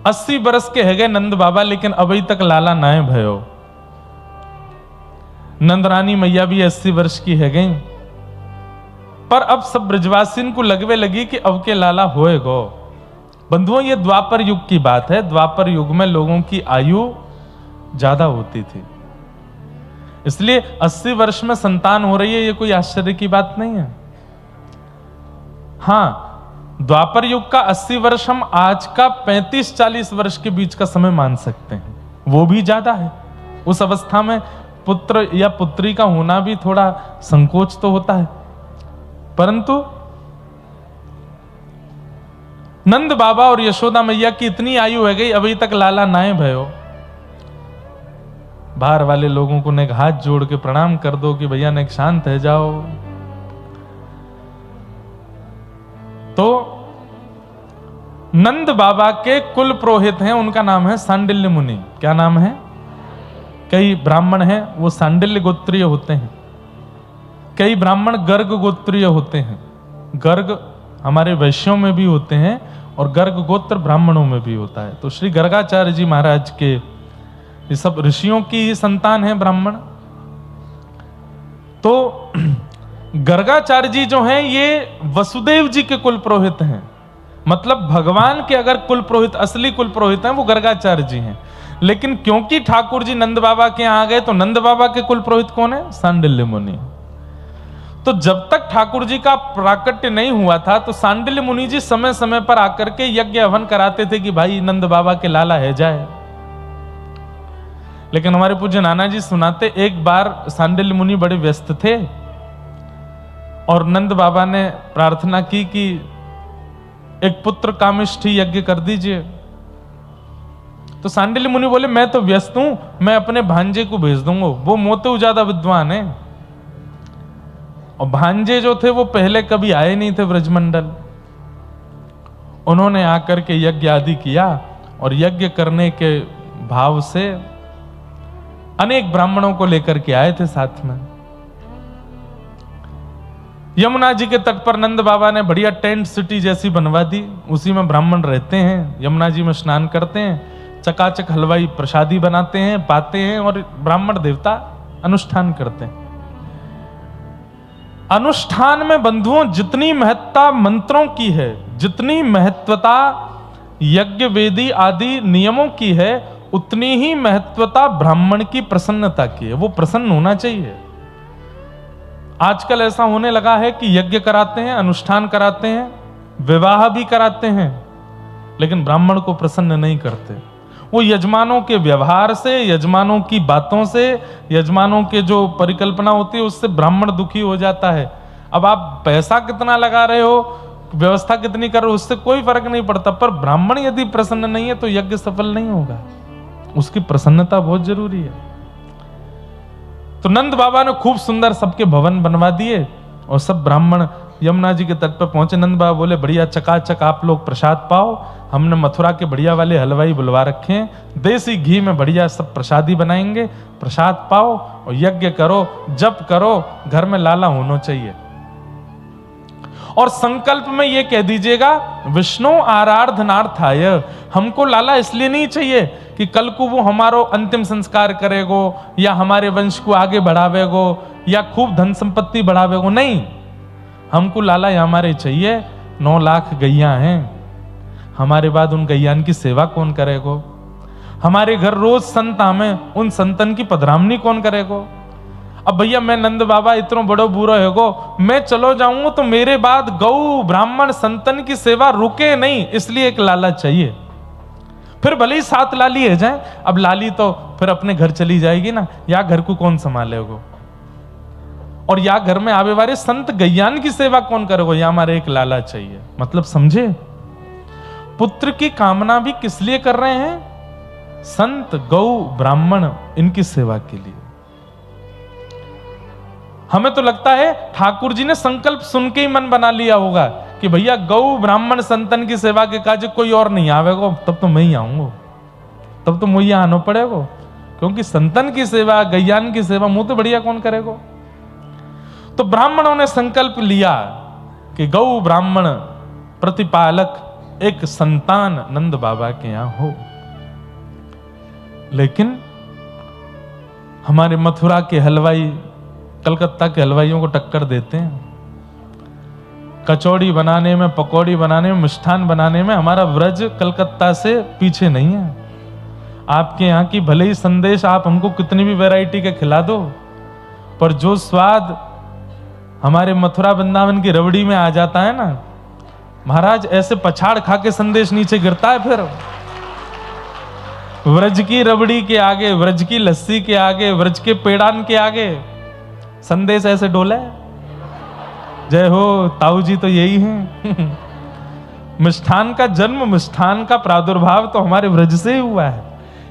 80 बरस के है गए नंद बाबा, लेकिन अभी तक लाला नाए भयो। नंदरानी मैया भी 80 वर्ष की है गई, पर अब सब ब्रजवासिन को लगवे लगी कि अब के लाला होए गो। बंधुओं, ये द्वापर युग की बात है। द्वापर युग में लोगों की आयु ज्यादा होती थी, इसलिए 80 वर्ष में संतान हो रही है, ये कोई आश्चर्य की बात नहीं है। हां, द्वापर युग का 80 वर्ष हम आज का 35-40 वर्ष के बीच का समय मान सकते हैं, वो भी ज्यादा है। उस अवस्था में पुत्र या पुत्री का होना भी थोड़ा संकोच तो होता है, परंतु नंद बाबा और यशोदा मैया की इतनी आयु है गई, अभी तक लाला नाए भयो। बाहर वाले लोगों को ने हाथ जोड़ के प्रणाम कर दो कि भैया ने शांत है जाओ। तो नंद बाबा के कुल पुरोहित हैं, उनका नाम है सांडिल्य मुनि। क्या नाम है? कई ब्राह्मण हैं वो सांडिल्य गोत्रीय होते हैं, कई ब्राह्मण गर्ग गोत्रीय होते हैं। गर्ग हमारे वैश्यों में भी होते हैं और गर्ग गोत्र ब्राह्मणों में भी होता है। तो श्री गर्गाचार्य जी महाराज के ये सब ऋषियों की संतान है ब्राह्मण। तो गर्गाचार्य जी जो हैं ये वसुदेव जी के कुल पुरोहित हैं, मतलब भगवान के अगर कुल पुरोहित, असली कुल पुरोहित हैं वो गर्गाचार्य जी हैं। लेकिन क्योंकि ठाकुर जी नंद बाबा के यहां आ गए तो नंद बाबा के कुल पुरोहित कौन है? सांडिल्य मुनि। तो जब तक ठाकुर जी का प्राकट्य नहीं हुआ था तो सांडिल्य मुनि जी समय समय पर आकर के यज्ञ हवन कराते थे कि भाई नंद बाबा के लाला है जाए। लेकिन हमारे पूज्य नाना जी सुनाते, एक बार सांडिल्य मुनि बड़े व्यस्त थे और नंद बाबा ने प्रार्थना की कि एक पुत्र कामिष्ठी यज्ञ कर दीजिए। तो सांडिल्य मुनि बोले मैं तो व्यस्त हूं, मैं अपने भांजे को भेज दूंगा, वो मोते ज्यादा विद्वान है। और भांजे जो थे वो पहले कभी आए नहीं थे ब्रजमंडल, उन्होंने आकर के यज्ञ आदि किया और यज्ञ करने के भाव से अनेक ब्राह्मणों को लेकर के आए थे साथ में। यमुना जी के तट पर नंद बाबा ने बढ़िया टेंट सिटी जैसी बनवा दी, उसी में ब्राह्मण रहते हैं, यमुना जी में स्नान करते हैं, चकाचक हलवाई प्रसादी बनाते हैं, पाते हैं और ब्राह्मण देवता अनुष्ठान करते हैं। अनुष्ठान में बंधुओं जितनी महत्ता मंत्रों की है, जितनी महत्वता यज्ञ वेदी आदि नियमों की है, उतनी ही महत्वता ब्राह्मण की प्रसन्नता की है। वो प्रसन्न होना चाहिए। आजकल ऐसा होने लगा है कि यज्ञ कराते हैं, अनुष्ठान कराते हैं, विवाह भी कराते हैं, लेकिन ब्राह्मण को प्रसन्न नहीं करते। वो यजमानों के व्यवहार से, यजमानों की बातों से, यजमानों के जो परिकल्पना होती है उससे ब्राह्मण दुखी हो जाता है। अब आप पैसा कितना लगा रहे हो, व्यवस्था कितनी कर रहे हो, उससे कोई फर्क नहीं पड़ता, पर ब्राह्मण यदि प्रसन्न नहीं है तो यज्ञ सफल नहीं होगा। उसकी प्रसन्नता बहुत जरूरी है। तो नंद बाबा ने खूब सुंदर सबके भवन बनवा दिए और सब ब्राह्मण यमुना जी के तट पर पहुंचे। नंद बाबा बोले बढ़िया चकाचक आप लोग प्रसाद पाओ, हमने मथुरा के बढ़िया वाले हलवाई बुलवा रखे हैं, देसी घी में बढ़िया सब प्रसादी बनाएंगे, प्रसाद पाओ और यज्ञ करो, जप करो, घर में लाला होना चाहिए। और संकल्प में ये कह दीजिएगा विष्णु आराधनार्थाय, हमको लाला इसलिए नहीं चाहिए कि कल को वो हमारो अंतिम संस्कार करेगो या हमारे वंश को आगे बढ़ावेगो या खूब धन संपत्ति बढ़ावेगो, नहीं, हमको लाला हमारे चाहिए। 9 लाख गैया हैं, हमारे बाद उन गैयान की सेवा कौन करेगो? हमारे घर रोज संत आवे, उन संतन की पधरामनी कौन करेगो? अब भैया मैं नंद बाबा इतना बड़ो बुरा होगो, मैं चलो जाऊंगा तो मेरे बाद गौ ब्राह्मण संतन की सेवा रुके नहीं, इसलिए एक लाला चाहिए। फिर भले ही 7 लाली है जाए, अब लाली तो फिर अपने घर चली जाएगी ना, या घर को कौन संभालेगो, और या घर में आवे वाले संत गैयान की सेवा कौन करेगो, या हमारे एक लाला चाहिए। मतलब समझे, पुत्र की कामना भी किस लिए कर रहे हैं? संत गौ ब्राह्मण इनकी सेवा के लिए। हमें तो लगता है ठाकुर जी ने संकल्प सुन के ही मन बना लिया होगा कि भैया गौ ब्राह्मण संतन की सेवा के काज कोई और नहीं आवेगा, तब तो मैं ही आऊंगा, तब तो मुझे आना पड़ेगा, क्योंकि संतन की सेवा गैयान की सेवा मुंह तो बढ़िया कौन करेगा। तो ब्राह्मणों ने संकल्प लिया कि गौ ब्राह्मण प्रतिपालक एक संतान नंद बाबा के यहां हो। लेकिन हमारे मथुरा के हलवाई कलकत्ता के हलवाइयों को टक्कर देते हैं। कचौड़ी बनाने में, पकौड़ी बनाने में, मिष्ठान बनाने में हमारा व्रज कलकत्ता से पीछे नहीं है। आपके यहाँ की भले ही संदेश आप हमको कितनी भी वैरायटी के खिला दो, पर जो स्वाद हमारे मथुरा वृंदावन की रबड़ी में आ जाता है ना महाराज, ऐसे पछाड़ खा के संदेश नीचे गिरता है। फिर व्रज की रबड़ी के आगे, व्रज की लस्सी के आगे, व्रज के पेड़ान के आगे संदेश ऐसे डोला है। जय हो ताऊ जी, तो यही है। मिष्ठान का जन्म, मिष्ठान का प्रादुर्भाव तो हमारे व्रज से ही हुआ है।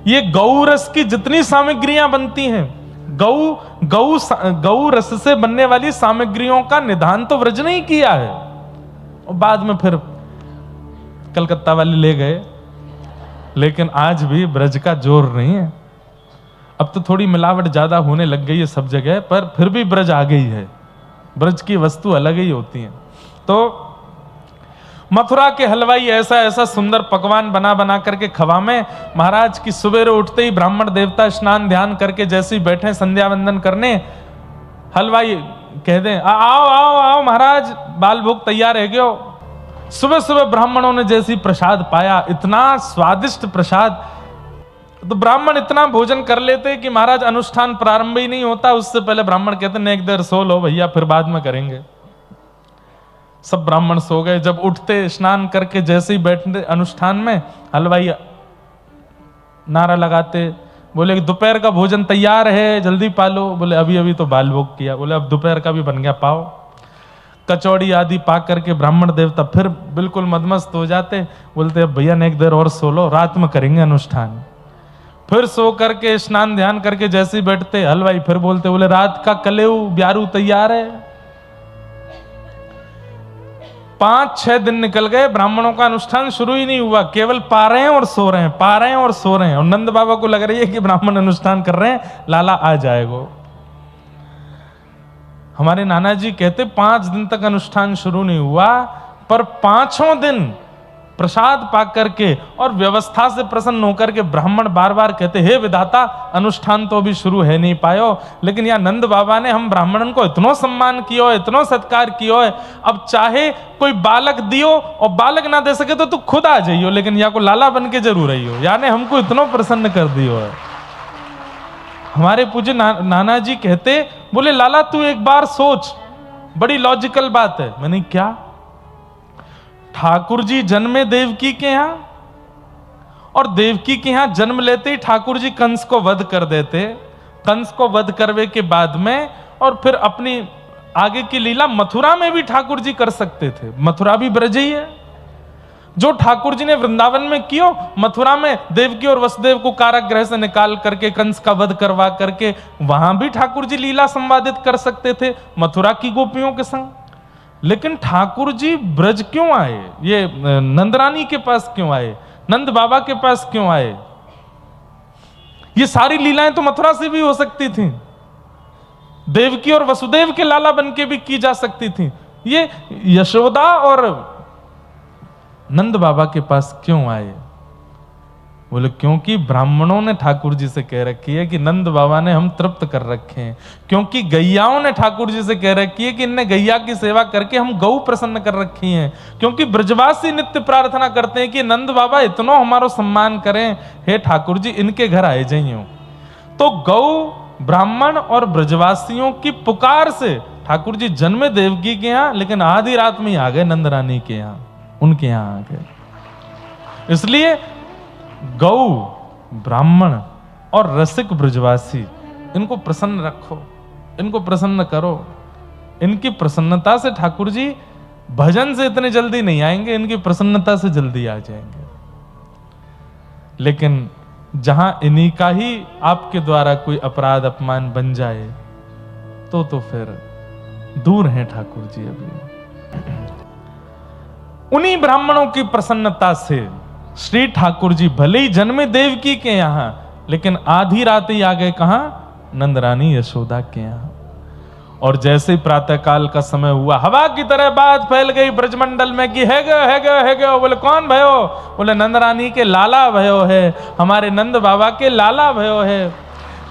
ये गौ रस की जितनी सामग्रियां बनती हैं, गौ रस से बनने वाली सामग्रियों का निदान तो व्रज ने ही किया है। और बाद में फिर कलकत्ता वाले ले गए, लेकिन आज भी ब्रज का जोर नहीं है। अब तो थोड़ी मिलावट ज्यादा होने लग गई है सब जगह, पर फिर भी ब्रज आ गई है। ब्रज की वस्तु अलग ही होती है। तो मथुरा के हलवाई ऐसा ऐसा सुंदर पकवान बना बना करके खवा में महाराज की सवेरे उठते ही ब्राह्मण देवता स्नान ध्यान करके जैसे ही बैठे संध्या वंदन करने, हलवाई कह दें आओ आओ आओ महाराज, बाल भोग तैयार है क्यों। सुबह सुबह ब्राह्मणों ने जैसी प्रसाद पाया, इतना स्वादिष्ट प्रसाद, तो ब्राह्मण इतना भोजन कर लेते कि महाराज अनुष्ठान प्रारंभ ही नहीं होता, उससे पहले ब्राह्मण कहते हैं एक देर सो लो भैया, फिर बाद में करेंगे। सब ब्राह्मण सो गए। जब उठते स्नान करके जैसे ही बैठते अनुष्ठान में, हलवाई नारा लगाते, बोले कि दोपहर का भोजन तैयार है, जल्दी पालो। बोले अभी अभी तो बाल भोग किया। बोले अब दोपहर का भी बन गया, पाओ। कचौड़ी आदि पा करके ब्राह्मण देवता फिर बिल्कुल मदमस्त हो जाते। बोलते अब भैया ने एक देर और सो लो, रात में करेंगे अनुष्ठान। फिर सो करके स्नान ध्यान करके जैसे ही बैठते, हलवाई फिर बोलते, बोले रात का कलेऊ ब्यारू तैयार है। 5-6 दिन निकल गए, ब्राह्मणों का अनुष्ठान शुरू ही नहीं हुआ, केवल पा रहे हैं और सो रहे हैं, पा रहे हैं और सो रहे हैं। और नंद बाबा को लग रही है कि ब्राह्मण अनुष्ठान कर रहे हैं, लाला आ जाएगा। हमारे नाना जी कहते 5 दिन तक अनुष्ठान शुरू नहीं हुआ, पर 5वें दिन प्रसाद पा करके और व्यवस्था से प्रसन्न होकर के ब्राह्मण बार बार कहते, हे विधाता अनुष्ठान तो अभी शुरू है नहीं पायो, लेकिन यहाँ नंद बाबा ने हम ब्राह्मणन को इतना सम्मान किया है, इतना सत्कार किया है, अब चाहे कोई बालक दियो और बालक ना दे सके तो तू खुद आ जाइयो, लेकिन यहाँ को लाला बन के जरूर आइयो, यानी हमको इतना प्रसन्न कर दियो है। हमारे पूज्य नाना जी कहते, बोले लाला तू एक बार सोच, बड़ी लॉजिकल बात है। मैंने क्या? ठाकुर जी जन्मे देवकी के यहां, और देवकी के यहां जन्म लेते ही ठाकुर जी कंस को वध कर देते। कंस को वध करने के बाद में और फिर अपनी आगे की लीला मथुरा में भी ठाकुर जी कर सकते थे। मथुरा भी ब्रज ही है। जो ठाकुर जी ने वृंदावन में कियो, मथुरा में देवकी और वसुदेव को कारागृह से निकाल करके कंस का वध करवा करके वहां भी ठाकुर जी लीला संवादित कर सकते थे मथुरा की गोपियों के संग। लेकिन ठाकुर जी ब्रज क्यों आए? ये नंदरानी के पास क्यों आए? नंद बाबा के पास क्यों आए? ये सारी लीलाएं तो मथुरा से भी हो सकती थी, देवकी और वसुदेव के लाला बन के भी की जा सकती थी। ये यशोदा और नंद बाबा के पास क्यों आए? बोले क्योंकि ब्राह्मणों ने ठाकुर जी से कह रखी है कि नंद बाबा ने हम तृप्त कर रखे हैं, क्योंकि गैयाओं ने ठाकुर जी से कह रखी है कि इनने गैया की सेवा करके हम गौ प्रसन्न कर रखी हैं, क्योंकि ब्रजवासी नित्य प्रार्थना करते हैं कि नंद बाबा इतना हमारा सम्मान करें, हे ठाकुर जी इनके घर आए जाइयो। तो गौ, ब्राह्मण और ब्रजवासियों की पुकार से ठाकुर जी जन्मे देवकी के यहाँ, लेकिन आधी रात में ही आ गए नंद रानी के यहाँ, उनके यहाँ आ गए। इसलिए गौ, ब्राह्मण और रसिक ब्रजवासी, इनको प्रसन्न रखो, इनको प्रसन्न करो। इनकी प्रसन्नता से ठाकुर जी भजन से इतने जल्दी नहीं आएंगे, इनकी प्रसन्नता से जल्दी आ जाएंगे। लेकिन जहां इन्हीं का ही आपके द्वारा कोई अपराध अपमान बन जाए तो फिर दूर हैं ठाकुर जी। अभी उन्हीं ब्राह्मणों की प्रसन्नता से श्री ठाकुर जी भले ही जन्मे देवकी के यहां, लेकिन आधी रात ही आ गए कहां? नंदरानी यशोदा के यहां। और जैसे ही प्रातः काल का समय हुआ, हवा की तरह बात फैल गई ब्रजमंडल में कि है गयो। बोले कौन भयो? बोले नंद रानी के लाला भयो है, हमारे नंद बाबा के लाला भयो है।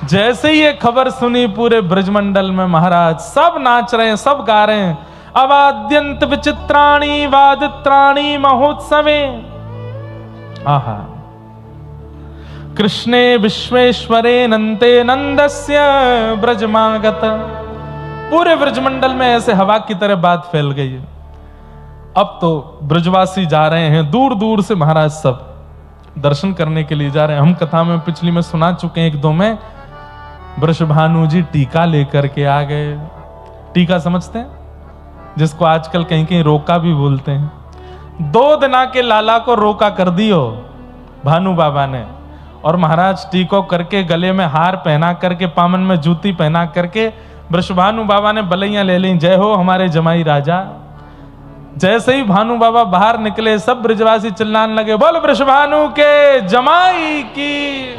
जैसे ही ये खबर सुनी पूरे ब्रजमंडल में महाराज सब नाच रहे हैं, सब गा रहे हैं, अवाद्यंत विचित्राणि वादित्राणि महोत्सवे। आहा, कृष्णे विश्वेश्वरे नंते नंदस्य ब्रजमागत। पूरे ब्रजमंडल में ऐसे हवा की तरह बात फैल गई है। अब तो ब्रजवासी जा रहे हैं दूर दूर से, महाराज सब दर्शन करने के लिए जा रहे हैं। हम कथा में पिछली में सुना चुके हैं, एक दो में वृषभानु जी टीका लेकर के आ गए। टीका समझते हैं, जिसको आजकल कहीं कहीं रोका भी बोलते हैं। 2 दिना के लाला को रोका कर दियो भानु बाबा ने, और महाराज टीको करके गले में हार पहना करके पामन में जूती पहना करके वृषभानु बाबा ने बलैया ले ली, जय हो हमारे जमाई राजा। जैसे ही भानु बाबा बाहर निकले सब ब्रजवासी चिल्लाने लगे, बोल वृषभानु के जमाई की।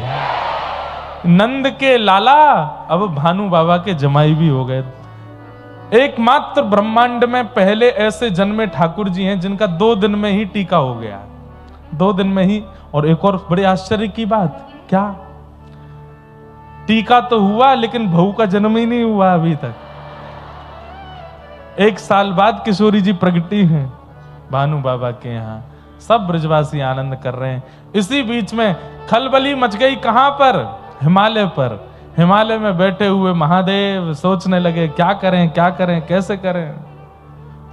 नंद के लाला अब भानु बाबा के जमाई भी हो गए। एकमात्र ब्रह्मांड में पहले ऐसे जन्मे ठाकुर जी हैं जिनका 2 दिन में ही टीका हो गया, 2 दिन में ही। और एक और बड़े आश्चर्य की बात, क्या टीका तो हुआ लेकिन बहू का जन्म ही नहीं हुआ अभी तक। 1 साल बाद किशोरी जी प्रगटी हैं भानु बाबा के यहाँ। सब ब्रजवासी आनंद कर रहे हैं। इसी बीच में खलबली मच गई, कहां पर? हिमालय पर। हिमालय में बैठे हुए महादेव सोचने लगे क्या करें क्या करें कैसे करें,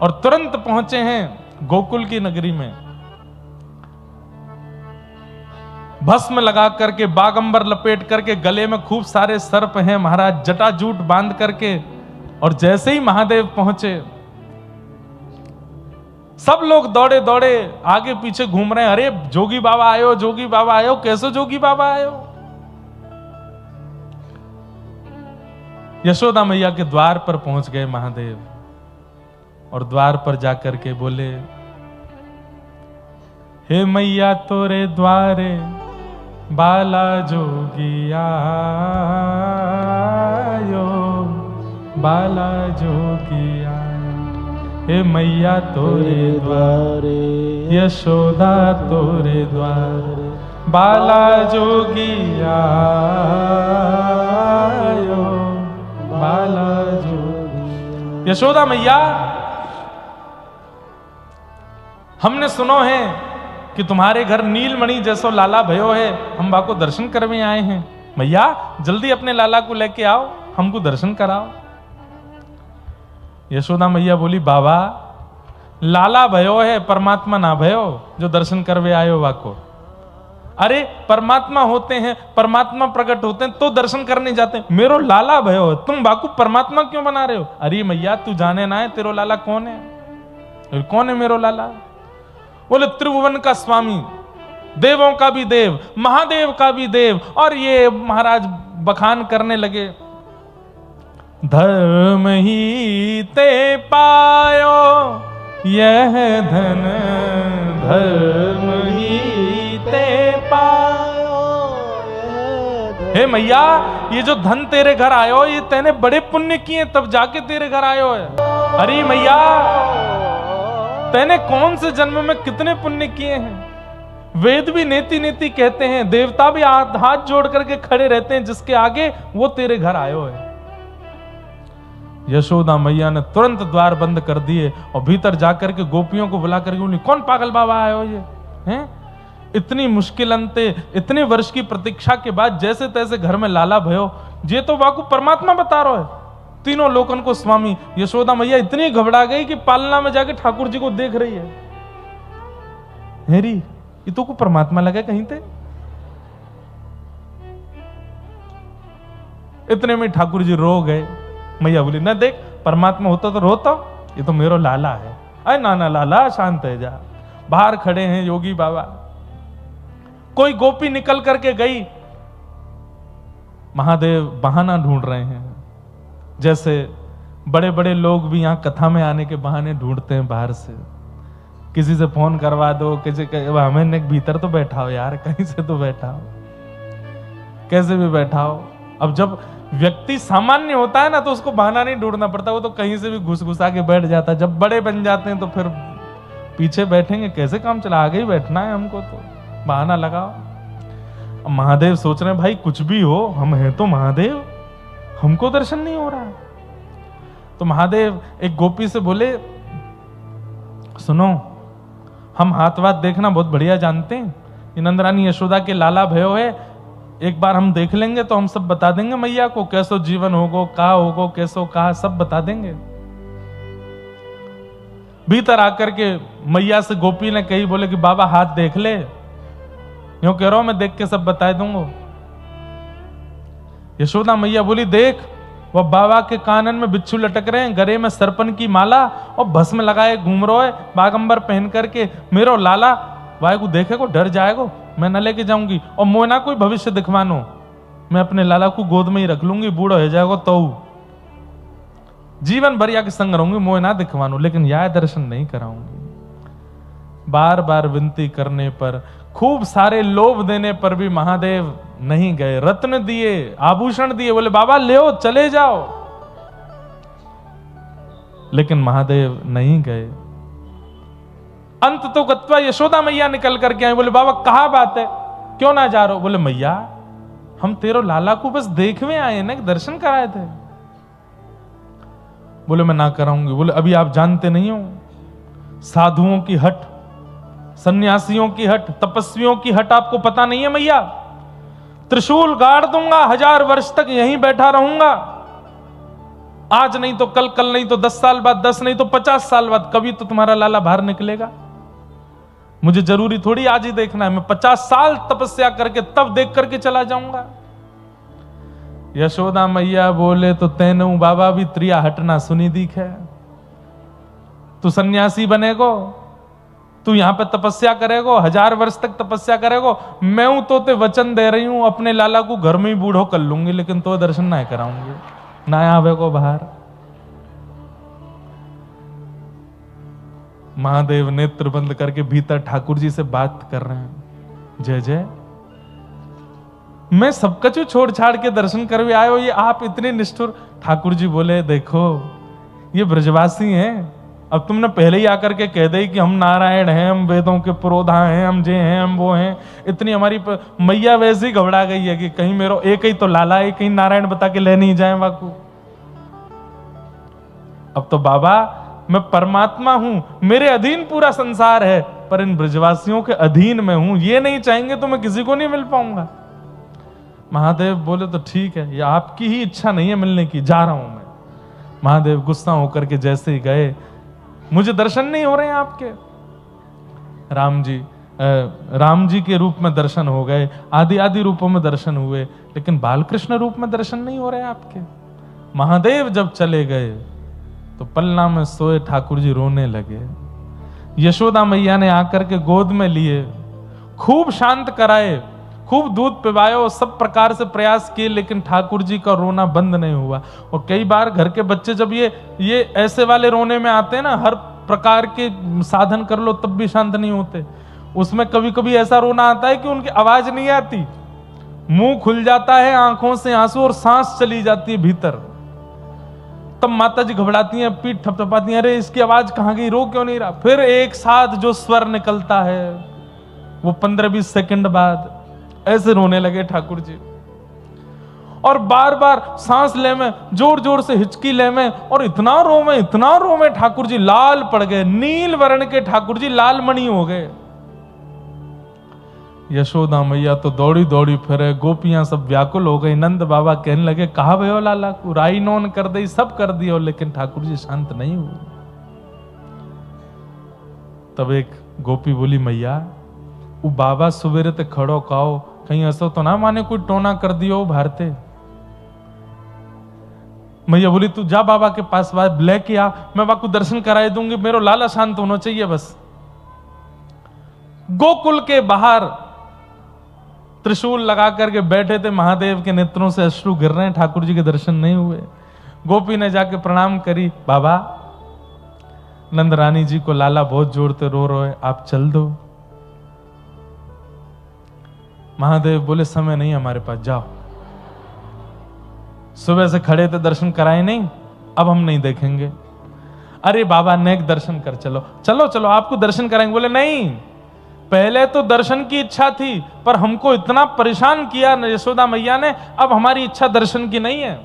और तुरंत पहुंचे हैं गोकुल की नगरी में। भस्म लगा करके, बागंबर लपेट करके, गले में खूब सारे सर्प हैं महाराज, जटाजूट बांध करके। और जैसे ही महादेव पहुंचे सब लोग दौड़े दौड़े आगे पीछे घूम रहे हैं। अरे जोगी बाबा आयो, जोगी बाबा आयो। कैसे जोगी बाबा आयो? यशोदा मैया के द्वार पर पहुंच गए महादेव, और द्वार पर जाकर के बोले, हे मैया तोरे द्वारे बाला जोगी आयो, बाला जोगी आयो। हे मैया तोरे द्वारे, यशोदा तोरे द्वारे, बाला जोगी आयो, बाला जोगी। यशोदा मैया, हमने सुनो है कि तुम्हारे घर नीलमणि जैसो लाला भयो है, हम बाको दर्शन करने आए हैं। मैया जल्दी अपने लाला को लेके आओ, हमको दर्शन कराओ। यशोदा मैया बोली, बाबा लाला भयो है, परमात्मा ना भयो जो दर्शन करवे आयो वाको। अरे परमात्मा होते हैं, परमात्मा प्रकट होते हैं तो दर्शन करने जाते हैं। मेरो लाला भयो है, तुम बाकू परमात्मा क्यों बना रहे हो? अरे मैया तू जाने ना है तेरो लाला कौन है? कौन है मेरो लाला? बोले त्रिभुवन का स्वामी, देवों का भी देव, महादेव का भी देव। और ये महाराज बखान करने लगे, धर्म ही ते पायो यह धन, धर्म ही ते पायो। हे मैया ये जो धन तेरे घर आयो, ये तेने बड़े पुण्य किए तब जाके तेरे घर आयो है। अरे मैया तेने कौन से जन्म में कितने पुण्य किए हैं? वेद भी नेति नेति कहते हैं, देवता भी हाथ जोड़ करके खड़े रहते हैं जिसके आगे, वो तेरे घर आयो है। यशोदा मैया ने तुरंत द्वार बंद कर दिए और भीतर जाकर के गोपियों को बुला करके बोली, कौन पागल बाबा आयो ये हैं? इतनी मुश्किल अंते, इतने वर्ष की प्रतीक्षा के बाद जैसे तैसे घर में लाला भयो, ये तो वाकु परमात्मा बता रहा है, तीनों लोकन को स्वामी। यशोदा मैया इतनी घबरा गई कि पालना में जाके ठाकुर जी को देख रही है, हेरी ये तो को परमात्मा लगा कहीं थे। इतने में ठाकुर जी रो गए। मैया बोली, ना देख परमात्मा होता तो रोता, ये तो मेरो लाला है। अरे नाना लाला शांत है जा। बाहर खड़े हैं योगी बाबा। कोई गोपी निकल करके गई, महादेव बहाना ढूंढ रहे हैं, जैसे बड़े बड़े लोग भी यहां कथा में आने के बहाने ढूंढते हैं बाहर से। किसी से फोन करवा दो, किसी हमें भीतर तो बैठाओ यार, कहीं से तो बैठाओ, कैसे भी बैठाओ। अब जब व्यक्ति सामान्य होता है ना तो उसको बहाना नहीं ढूंढना पड़ता, वो तो कहीं से भी घुस घुसा के बैठ जाता है। जब बड़े बन जाते हैं तो फिर पीछे बैठेंगे, कैसे काम चला, आगे ही बैठना है हमको, तो बहाना लगाओ। अब महादेव सोच रहे हैं भाई कुछ भी हो, हम हैं तो महादेव, हमको दर्शन नहीं हो रहा। तो महादेव एक गोपी से बोले, सुनो, हम हाथ वाथ देखना बहुत बढ़िया जानते हैं, ये नंदरानी यशोदा के लाला भयो है, एक बार हम देख लेंगे तो हम सब बता देंगे मैया को, कैसो जीवन होगो, कहा होगो, कैसो कहा, सब बता देंगे। भीतर आकर के मैया से गोपी ने कही, बोले कि बाबा हाथ देख ले, यूं कह रहा हूं मैं देख के सब बता दूंगा। यशोदा मैया बोली, देख वह बाबा के कानन में बिच्छू लटक रहे हैं, गले में सरपन की माला और भस्म लगाए घूम रहे है, बागंबर पहन करके, मेरो लाला वाय को देखे को डर जाएगो, मैं न लेके जाऊंगी, और मोना कोई भविष्य दिखवानो, मैं अपने लाला को गोद में ही रख लूंगी, बूढ़ा हो जाएगा तो जीवन भर या के संग रहूंगी, मोह ना दिखवानो, लेकिन यह दर्शन नहीं कराऊंगी। बार बार विनती करने पर, खूब सारे लोभ देने पर भी महादेव नहीं गए। रत्न दिए, आभूषण दिए, बोले बाबा ले आओ, चले जाओ, लेकिन महादेव नहीं गए। अंत तो गत्वा यशोदा मैया निकल करके आई, बोले बाबा कहा बात है, क्यों ना जा रहे हो? बोले मैया हम तेरो लाला को बस देखने आए ना, दर्शन कराए थे। बोले मैं ना कराऊंगी। बोले अभी आप जानते नहीं हो, साधुओं की हट, सन्यासियों की हट, तपस्वियों की हट आपको पता नहीं है मैया। त्रिशूल गाड़ दूंगा, 1000 वर्ष तक यहीं बैठा रहूंगा, आज नहीं तो कल, कल नहीं तो 10 साल बाद, 10 नहीं तो 50 साल बाद, कभी तो तुम्हारा लाला बाहर निकलेगा। मुझे जरूरी थोड़ी आज ही देखना है, मैं 50 साल तपस्या करके तब देख करके चला जाऊंगा। यशोदा मैया बोले तो तेनू बाबा भी त्रिया हटना सुनी दीख है, तू सन्यासी बनेगो, तू यहां पे तपस्या करेगो, 1000 वर्ष तक तपस्या करेगो, मैं हूं तो ते वचन दे रही हूं अपने लाला को घर में ही बूढ़ो कर लूंगी, लेकिन तो दर्शन ना कराऊंगी, ना आवे को बाहर। महादेव नेत्र बंद करके भीतर ठाकुर जी से बात कर रहे हैं, जय जय मैं सब कछु छोड़ छाड़ के दर्शन करवे आयो, ये आप इतने निष्ठुर। ठाकुर जी बोले देखो ये ब्रजवासी हैं, अब तुमने पहले ही आकर के कह दे कि हम नारायण हैं, हम वेदों के पुरोधा हैं, हम जे हैं, हम वो हैं, इतनी हमारी मैया वैसे ही घबरा गई है कि कहीं मेरो एक ही तो लाला है, कहीं नारायण बता के ले नहीं जाए बाकू। अब तो बाबा मैं परमात्मा हूं, मेरे अधीन पूरा संसार है, पर इन ब्रजवासियों के अधीन में हूं, ये नहीं चाहेंगे तो मैं किसी को नहीं मिल पाऊंगा। महादेव बोले तो ठीक है, ये आपकी ही इच्छा नहीं है मिलने की, जा रहा हूं मैं। महादेव गुस्सा होकर के जैसे ही गए, मुझे दर्शन नहीं हो रहे हैं आपके। राम जी के रूप में दर्शन हो गए, आदि आदि रूपों में दर्शन हुए, लेकिन बालकृष्ण रूप में दर्शन नहीं हो रहे आपके। महादेव जब चले गए तो पलना में सोए ठाकुर जी रोने लगे। यशोदा मैया ने आकर के गोद में लिए, खूब शांत कराए, खूब दूध पिवायो, सब प्रकार से प्रयास किए, लेकिन ठाकुर जी का रोना बंद नहीं हुआ। और कई बार घर के बच्चे जब ये ऐसे वाले रोने में आते हैं ना, हर प्रकार के साधन कर लो तब भी शांत नहीं होते। उसमें कभी कभी ऐसा रोना आता है कि उनकी आवाज नहीं आती, मुंह खुल जाता है, आंखों से आंसू और सांस चली जाती है भीतर। तब माता जी घबराती हैं, पीठ थपथपाती हैं, अरे इसकी आवाज कहां गई, रो क्यों नहीं रहा। फिर एक साथ जो स्वर निकलता है वो 15-20 सेकंड बाद ऐसे रोने लगे ठाकुर जी, और बार बार सांस ले में, जोर जोर से हिचकी ले में, और इतना रो में ठाकुर जी लाल पड़ गए, नील वर्ण के ठाकुर जी लाल मणि हो गए। यशोदा मैया तो दौड़ी दौड़ी फिरे, गोपियां सब व्याकुल हो गई। नंद बाबा कहने लगे कहा भयो लाला को, राई नोन कर दी, सब कर दियो, लेकिन ठाकुर जी शांत नहीं हुए। तब एक गोपी बोली मैया वो बाबा सुबेरे ते खड़ो काओ, कहीं ऐसा तो ना माने कोई टोना कर दियो भारते। मैया बोली तू जा बाबा के पास लेके आ, मैं बाबा को दर्शन कराए दूंगी, मेरा लाला शांत होना चाहिए बस। गोकुल के बाहर त्रिशूल लगा करके बैठे थे, महादेव के नेत्रों से अश्रु गिर रहे हैं, ठाकुर जी के दर्शन नहीं हुए। गोपी ने जाके प्रणाम करी, बाबा नंद रानी जी को लाला बहुत जोरते रो रहे, आप चल दो। महादेव बोले समय नहीं हमारे पास, जाओ। सुबह से खड़े थे, दर्शन कराए नहीं, अब हम नहीं देखेंगे। अरे बाबा नेक दर्शन कर, चलो चलो चलो आपको दर्शन कराएंगे। बोले नहीं, पहले तो दर्शन की इच्छा थी, पर हमको इतना परेशान किया यशोदा मैया ने, अब हमारी इच्छा दर्शन की नहीं है।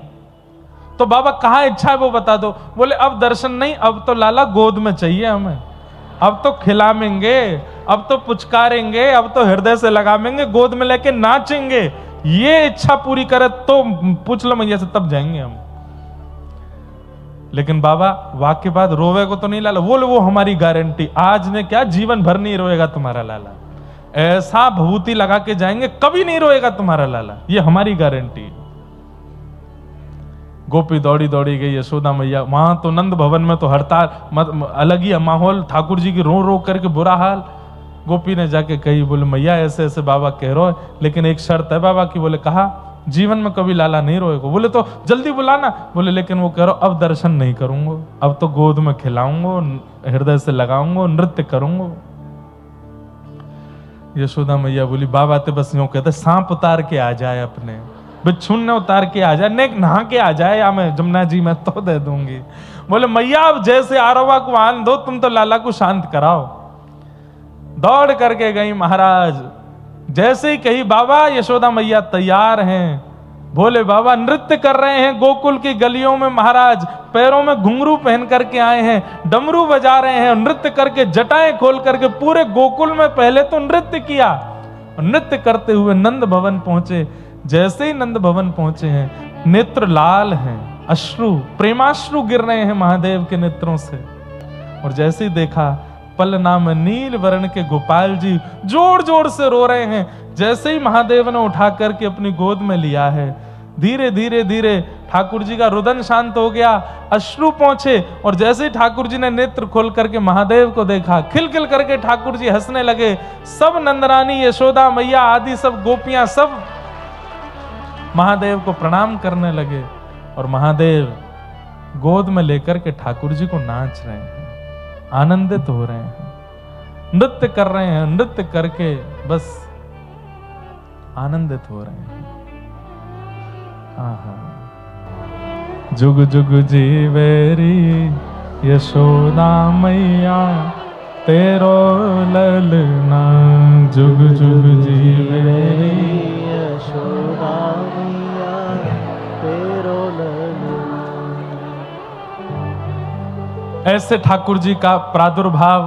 तो बाबा कहाँ इच्छा है वो बता दो। बोले अब दर्शन नहीं, अब तो लाला गोद में चाहिए हमें, अब तो खिलाएंगे, अब तो पुचकारेंगे, अब तो हृदय से लगाएंगे, गोद में लेके नाचेंगे। ये इच्छा पूरी करे तो पूछ लो मैया से, तब जाएंगे हम। लेकिन बाबा वाक्य बाद रोवे को तो नहीं लाला। वो हमारी गारंटी, आज ने क्या जीवन भर नहीं रोएगा तुम्हारा लाला, ऐसा भभूति लगा के जाएंगे कभी नहीं रोएगा तुम्हारा लाला, ये हमारी गारंटी। गोपी दौड़ी दौड़ी गई, यशोदा मैया वहां तो नंद भवन में तो हड़ताल, अलग ही माहौल, ठाकुर जी की रो रो करके बुरा हाल। गोपी ने जाके कही, बोले मैया ऐसे ऐसे बाबा कह रहे हो, लेकिन एक शर्त है बाबा की। बोले कहा, जीवन में कभी लाला नहीं रोएगा। बोले तो जल्दी बुलाना। बोले लेकिन वो कह रहा अब दर्शन नहीं करूंगा, अब तो गोद में खिलाऊंगा, हृदय से लगाऊंगा, नृत्य करूंगा। यशोदा मैया बोली बाबा ते बस यूं कहते, सांप उतार के आ जाए, अपने बिच्छू ने उतार के आ जाए, नेक नहा के आ जाए, या मैं जमुना जी में तो दे दूंगी। बोले मैया अब जैसे आरवा को आन दो, तुम तो लाला को शांत कराओ। दौड़ करके गई महाराज, जैसे ही कही बाबा यशोदा मैया तैयार हैं। भोले बाबा नृत्य कर रहे हैं गोकुल की गलियों में, महाराज पैरों में घुंघरू पहन करके आए हैं, डमरू बजा रहे हैं, नृत्य करके जटाएं खोल करके पूरे गोकुल में पहले तो नृत्य किया। नृत्य करते हुए नंद भवन पहुंचे। जैसे ही नंद भवन पहुंचे हैं, नेत्र लाल हैं, अश्रु प्रेमाश्रु गिर रहे हैं महादेव के नेत्रों से। और जैसे ही देखा, पलना में नील वर्ण के गोपाल जी जोर जोर से रो रहे हैं। जैसे ही महादेव ने उठा करके अपनी गोद में लिया है, धीरे धीरे धीरे ठाकुर जी का रुदन शांत हो गया, अश्रु पहुंचे। और जैसे ही ठाकुर जी ने नेत्र खोल करके महादेव को देखा, खिलखिल करके ठाकुर जी हंसने लगे। सब नंदरानी, यशोदा मैया आदि सब गोपियां सब महादेव को प्रणाम करने लगे। और महादेव गोद में लेकर के ठाकुर जी को नाच रहे हैं, आनंदित हो रहे हैं, नृत्य कर रहे हैं, नृत्य करके बस आनंदित हो रहे हैं। जुग जुग जीवेरी यशोदा मैया, तेरो ललना। जुग जुग जीवेरी यशोदा मैया, तेरो ललना। ऐसे ठाकुर जी का प्रादुर्भाव,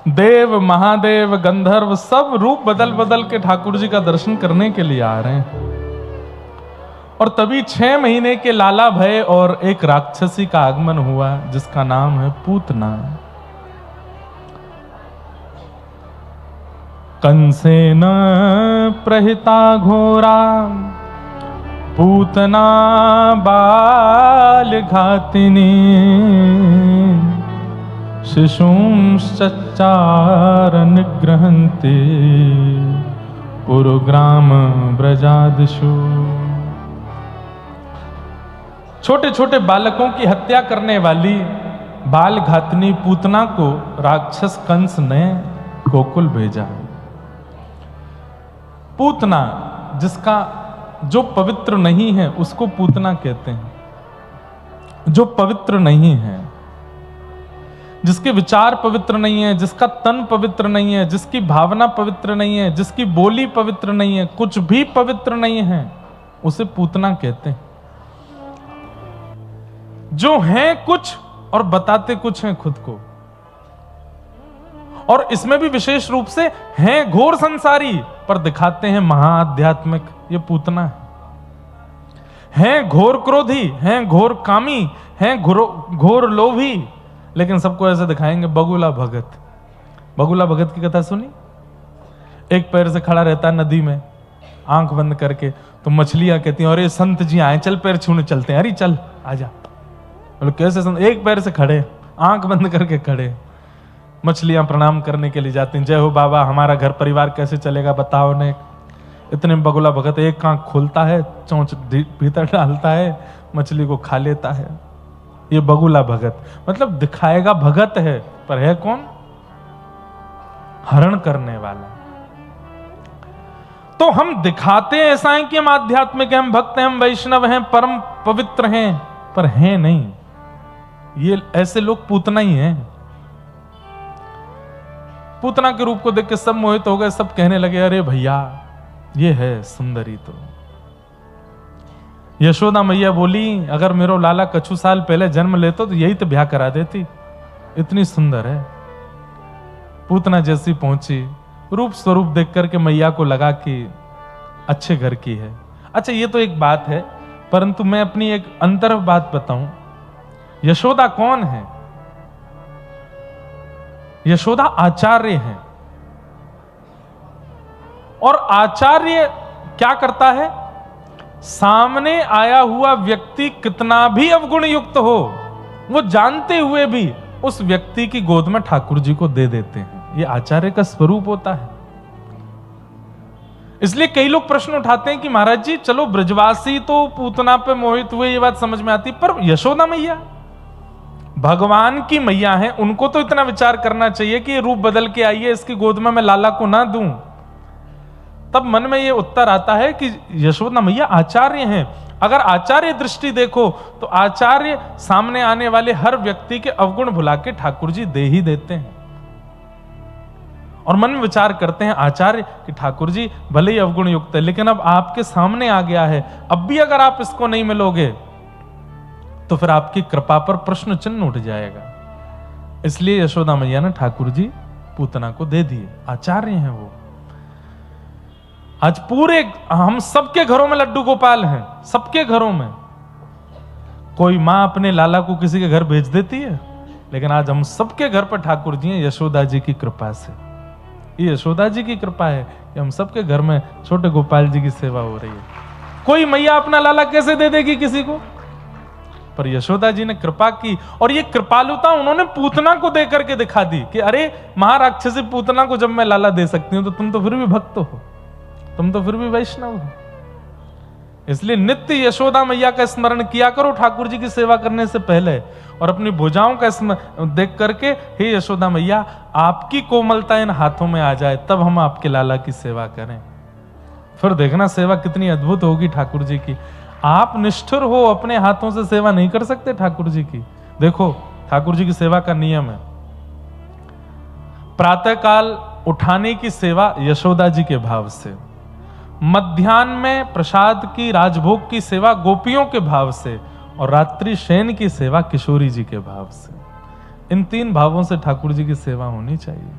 देव महादेव गंधर्व सब रूप बदल बदल के ठाकुर जी का दर्शन करने के लिए आ रहे हैं। और तभी 6 महीने के लाला भय और एक राक्षसी का आगमन हुआ, जिसका नाम है पूतना। कंसेन प्रहिता घोरा, पूतना बाल घातिनी। शिशुंश्चचार निग्रहन्ति, पुरुग्राम ब्रजादिषु। छोटे छोटे बालकों की हत्या करने वाली बाल घातनी पूतना को राक्षस कंस ने गोकुल भेजा। पूतना, जिसका जो पवित्र नहीं है उसको पूतना कहते हैं। जो पवित्र नहीं है, जिसके विचार पवित्र नहीं है, जिसका तन पवित्र नहीं है, जिसकी भावना पवित्र नहीं है, जिसकी बोली पवित्र नहीं है, कुछ भी पवित्र नहीं है, उसे पूतना कहते हैं। जो हैं कुछ और बताते कुछ हैं खुद को, और इसमें भी विशेष रूप से हैं घोर संसारी पर दिखाते हैं महाआध्यात्मिक, ये पूतना है। हैं घोर क्रोधी, हैं घोर कामी, हैं घोर लोभी, लेकिन सबको ऐसे दिखाएंगे बगुला भगत। बगुला भगत की कथा सुनी? एक पैर से खड़ा रहता है नदी में आंख बंद करके, तो मछलियां कहती हैं अरे संत जी आए, चल पैर छूने चलते हैं। अरे चल आजा। बोले कैसे संत? एक पैर से खड़े, आंख बंद करके खड़े। मछलियां प्रणाम करने के लिए जाती हैं, जय हो बाबा, हमारा घर परिवार कैसे चलेगा बताओ ने। इतने बगुला भगत एक आंख खोलता है, चोंच भीतर डालता है, मछली को खा लेता है। ये बगुला भगत, मतलब दिखाएगा भगत है, पर है कौन? हरण करने वाला। तो हम दिखाते ऐसा है कि हम आध्यात्मिक हैं, हम भक्त हैं, हम वैष्णव हैं, परम पवित्र हैं, पर हैं नहीं। ये ऐसे लोग पूतना ही हैं। पूतना के रूप को देख के सब मोहित हो गए, सब कहने लगे अरे भैया ये है सुंदरी। तो यशोदा मैया बोली अगर मेरो लाला कछु साल पहले जन्म लेतो तो यही तो ब्याह करा देती, इतनी सुंदर है। पूतना जैसी पहुंची, रूप स्वरूप देख करके मैया को लगा कि अच्छे घर की है। अच्छा ये तो एक बात है, परंतु मैं अपनी एक अंतर बात बताऊं। यशोदा कौन है? यशोदा आचार्य हैं। और आचार्य क्या करता है? सामने आया हुआ व्यक्ति कितना भी अवगुण युक्त हो, वो जानते हुए भी उस व्यक्ति की गोद में ठाकुर जी को दे देते हैं। ये आचार्य का स्वरूप होता है। इसलिए कई लोग प्रश्न उठाते हैं कि महाराज जी चलो ब्रजवासी तो पूतना पे मोहित हुए, ये बात समझ में आती, पर यशोदा मैया भगवान की मैया है, उनको तो इतना विचार करना चाहिए कि ये रूप बदल के आई है, इसकी गोद में मैं लाला को ना दूं। तब मन में ये उत्तर आता है कि यशोदा मैया आचार्य हैं। अगर आचार्य दृष्टि देखो तो आचार्य सामने आने वाले हर व्यक्ति के अवगुण भुला के ठाकुर जी दे ही देते हैं। और मन में विचार करते हैं आचार्य कि ठाकुर जी भले ही अवगुण युक्त है, लेकिन अब आपके सामने आ गया है, अब भी अगर आप इसको नहीं मिलोगे तो फिर आपकी कृपा पर प्रश्न चिन्ह उठ जाएगा। इसलिए यशोदा मैया ने ठाकुर जी पूतना को दे दिए। आचार्य हैं वो। आज पूरे हम सबके घरों में लड्डू गोपाल हैं, सबके घरों में। कोई मां अपने लाला को किसी के घर भेज देती है, लेकिन आज हम सबके घर पर ठाकुर जी हैं यशोदा जी की कृपा से। ये यशोदा जी की कृपा है कि हम सबके घर में छोटे गोपाल जी की सेवा हो रही है। कोई मैया अपना लाला कैसे दे देगी किसी को? पर यशोदा जी ने कृपा की, और ये कृपालुता उन्होंने पूतना को दे करके दिखा दी कि अरे महाराक्षसी पूतना को जब मैं लाला दे सकती हूं तो तुम तो फिर भी भक्त हो, तुम तो फिर भी वैष्णव हो। इसलिए नित्य यशोदा मैया का स्मरण किया करो ठाकुर जी की सेवा करने से पहले, और अपनी भुजाओं का देख करके हे यशोदा मैया आपकी कोमलता इन हाथों में आ जाए, तब हम आपके लाला की सेवा करें। फिर देखना सेवा कितनी अद्भुत होगी ठाकुर जी की। आप निष्ठुर हो, अपने हाथों से सेवा नहीं कर सकते ठाकुर जी की। देखो ठाकुर जी की सेवा का नियम है, प्रातःकाल उठाने की सेवा यशोदा जी के भाव से, मध्याह्न में प्रसाद की राजभोग की सेवा गोपियों के भाव से, और रात्रि शयन की सेवा किशोरी जी के भाव से। इन तीन भावों से ठाकुर जी की सेवा होनी चाहिए।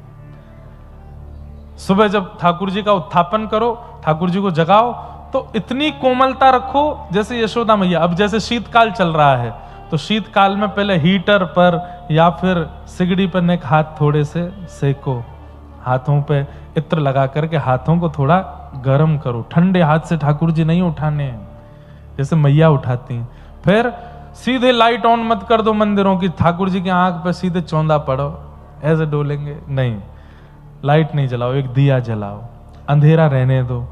सुबह जब ठाकुर जी का उत्थापन करो, ठाकुर जी को जगाओ, तो इतनी कोमलता रखो जैसे यशोदा मैया। अब जैसे शीतकाल चल रहा है तो शीतकाल में पहले हीटर पर या फिर सिगड़ी पर एक हाथ थोड़े से सेको, हाथों पे इत्र लगा करके हाथों को थोड़ा गर्म करो। ठंडे हाथ से ठाकुर जी नहीं उठाने हैं जैसे मैया उठाती हैं। फिर सीधे लाइट ऑन मत कर दो मंदिरों की, ठाकुर जी की आंख पे सीधे चौंधा पड़ो, ऐसे डोलेंगे नहीं। लाइट नहीं जलाओ, एक दिया जलाओ, अंधेरा रहने दो।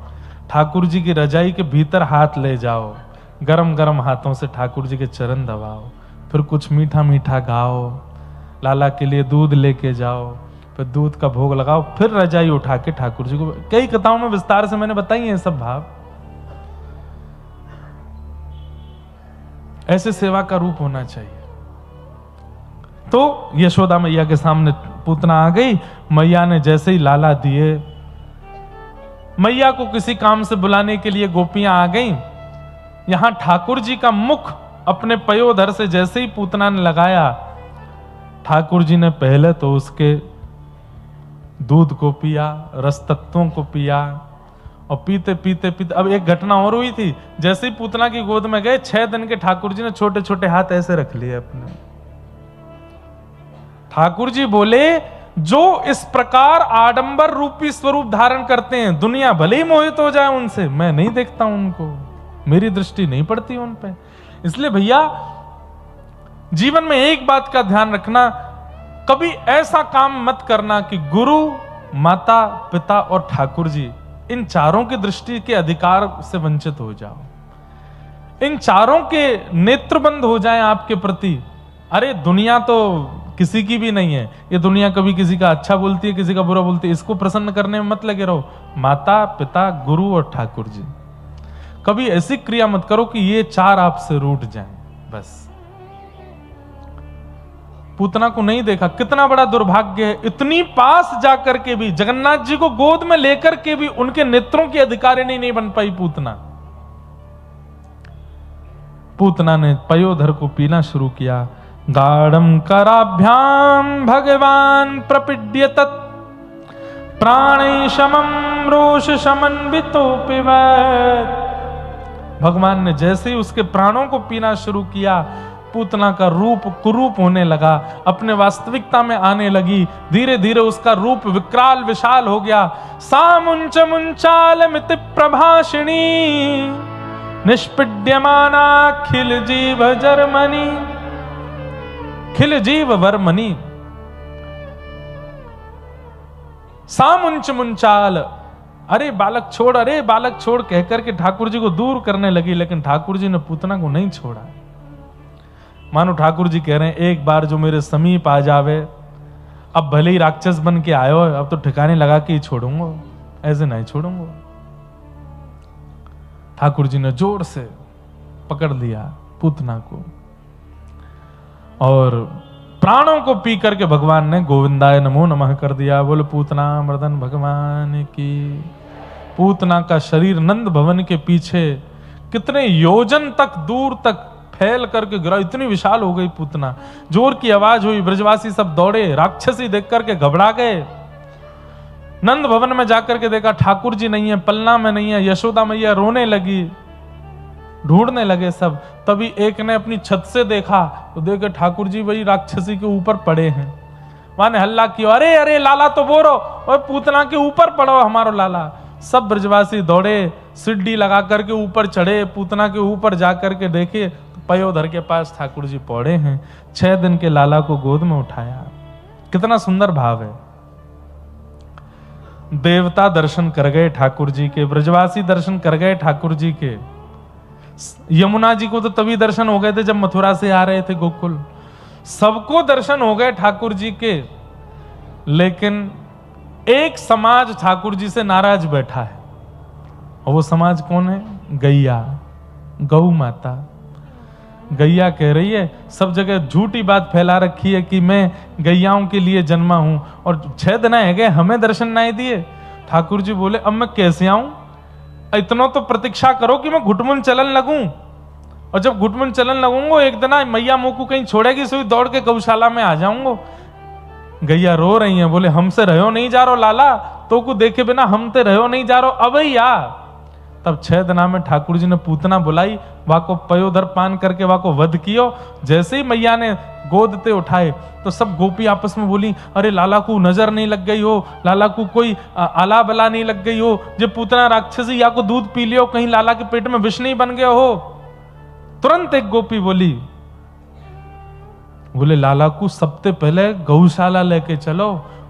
ठाकुर जी की रजाई के भीतर हाथ ले जाओ, गरम गरम हाथों से ठाकुर जी के चरण दबाओ, फिर कुछ मीठा मीठा गाओ, लाला के लिए दूध लेके जाओ, फिर दूध का भोग लगाओ, फिर रजाई उठा के ठाकुर जी को। कई कथाओं में विस्तार से मैंने बताई है सब भाव। ऐसे सेवा का रूप होना चाहिए। तो यशोदा मैया के सामने पूतना आ गई। मैया ने जैसे ही लाला दिए, मैया को किसी काम से बुलाने के लिए गोपियां आ गईं। यहां ठाकुर जी का मुख अपने पयोधर से जैसे ही पूतना ने लगाया, ठाकुर जी ने पहले तो उसके दूध को पिया, रस तत्वों को पिया, और पीते पीते पीते अब एक घटना और हुई थी। जैसे ही पूतना की गोद में गए, 6 दिन के ठाकुर जी ने छोटे छोटे हाथ ऐसे रख लिए अपने। ठाकुर जी बोले जो इस प्रकार आडंबर रूपी स्वरूप धारण करते हैं, दुनिया भले ही मोहित हो जाए उनसे, मैं नहीं देखता उनको, मेरी दृष्टि नहीं पड़ती उन पे। इसलिए भैया जीवन में एक बात का ध्यान रखना, कभी ऐसा काम मत करना कि गुरु, माता, पिता और ठाकुर जी, इन चारों की दृष्टि के अधिकार से वंचित हो जाओ, इन चारों के नेत्र बंद हो जाएं आपके प्रति। अरे दुनिया तो किसी की भी नहीं है। ये दुनिया कभी किसी का अच्छा बोलती है, किसी का बुरा बोलती है, इसको प्रसन्न करने में मत लगे रहो। माता पिता गुरु और ठाकुर जी, कभी ऐसी क्रिया मत करो कि ये चार आपसे रूठ जाएं। बस पूतना को नहीं देखा, कितना बड़ा दुर्भाग्य है। इतनी पास जाकर के भी, जगन्नाथ जी को गोद में लेकर के भी उनके नेत्रों की अधिकारिणी नहीं बन पाई पूतना। पूतना ने पयोधर को पीना शुरू किया। गाढ़म कराभ्याम भगवान प्रपीड्य तत् प्राणै समम रोष समन्वितो पिबत। भगवान ने जैसे ही उसके प्राणों को पीना शुरू किया, पूतना का रूप कुरूप होने लगा, अपने वास्तविकता में आने लगी। धीरे धीरे उसका रूप विकराल विशाल हो गया। सामुंच मुंचाल मिति प्रभाषिणी निष्पीड्यमाना खिल जीव जर्मनी। खिल जीव वर्मनी। सामुंच मुंचाल, अरे बालक छोड़, अरे बालक छोड़ कहकर के ठाकुर जी को दूर करने लगी, लेकिन ठाकुर जी ने पूतना को नहीं छोड़ा। मानो ठाकुर जी कह रहे हैं, एक बार जो मेरे समीप आ जावे, अब भले ही राक्षस बन के आयो, अब तो ठिकाने लगा के ही छोड़ूंगा, ऐसे नहीं छोड़ूंगा। ठाकुर जी ने जोर से पकड़ लिया पूतना को और प्राणों को पी करके भगवान ने गोविंदाय नमो नमः कर दिया। बोले पूतना मर्दन भगवान की। पूतना का शरीर नंद भवन के पीछे कितने योजन तक दूर तक फैल करके गिरा। इतनी विशाल हो गई पूतना। जोर की आवाज हुई, ब्रजवासी सब दौड़े, राक्षसी देख करके घबरा गए। नंद भवन में जाकर के देखा ठाकुर जी नहीं है, पलना में नहीं है। यशोदा मैया रोने लगी, ढूंढने लगे सब। तभी एक ने अपनी छत से देखा तो देखे ठाकुर जी वही राक्षसी के ऊपर पड़े हैं। वहां ने हल्ला किया, अरे अरे लाला तो बोरो, और पूतना के ऊपर पड़ो हमारो लाला। सब ब्रजवासी दौड़े, सीढ़ी लगा करके ऊपर चढ़े, पूतना के ऊपर जाकर के देखे तो पयोधर के पास ठाकुर जी पौड़े हैं। 6 दिन के लाला को गोद में उठाया। कितना सुंदर भाव है। देवता दर्शन कर गए ठाकुर जी के, ब्रजवासी दर्शन कर गए ठाकुर जी के। यमुना जी को तो तभी दर्शन हो गए थे जब मथुरा से आ रहे थे गोकुल। सबको दर्शन हो गए ठाकुर जी के, लेकिन एक समाज ठाकुर जी से नाराज बैठा है। और वो समाज कौन है? गैया, गौ माता। गैया कह रही है, सब जगह झूठी बात फैला रखी है कि मैं गैयाओं के लिए जन्मा हूं, और 6 दिन है गए हमें दर्शन नहीं दिए। ठाकुर जी बोले, अब मैं कैसे आऊं? इतना तो प्रतीक्षा करो कि मैं घुटमुन चलन लगूं, और जब घुटमुन चलन लगूंगा एक दिन मैया मुंह को कहीं छोड़ेगी, सोई दौड़ के गौशाला में आ जाऊंगा। गैया रो रही हैं, बोले हमसे रहो नहीं जा रहो लाला, तो को देखे बिना हम ते रहो नहीं जा रहो, अब ही आ। तब 6 दिना में ठाकुर जी ने पूतना बुलाई, वहां को पयोधर पान करके वहां को वध कियो। जैसे ही मैया ने गोद ते उठाए तो सब गोपी आपस में बोली, अरे लाला को नजर नहीं लग गई हो, लाला को कोई आला बला नहीं लग गई हो, जब पूतना राक्षसी या को दूध पी लियो, कहीं लाला के पेट में विष नहीं बन गया हो। तुरंत एक गोपी बोली, बोले लाला को सबसे पहले गौशाला लेके चलो,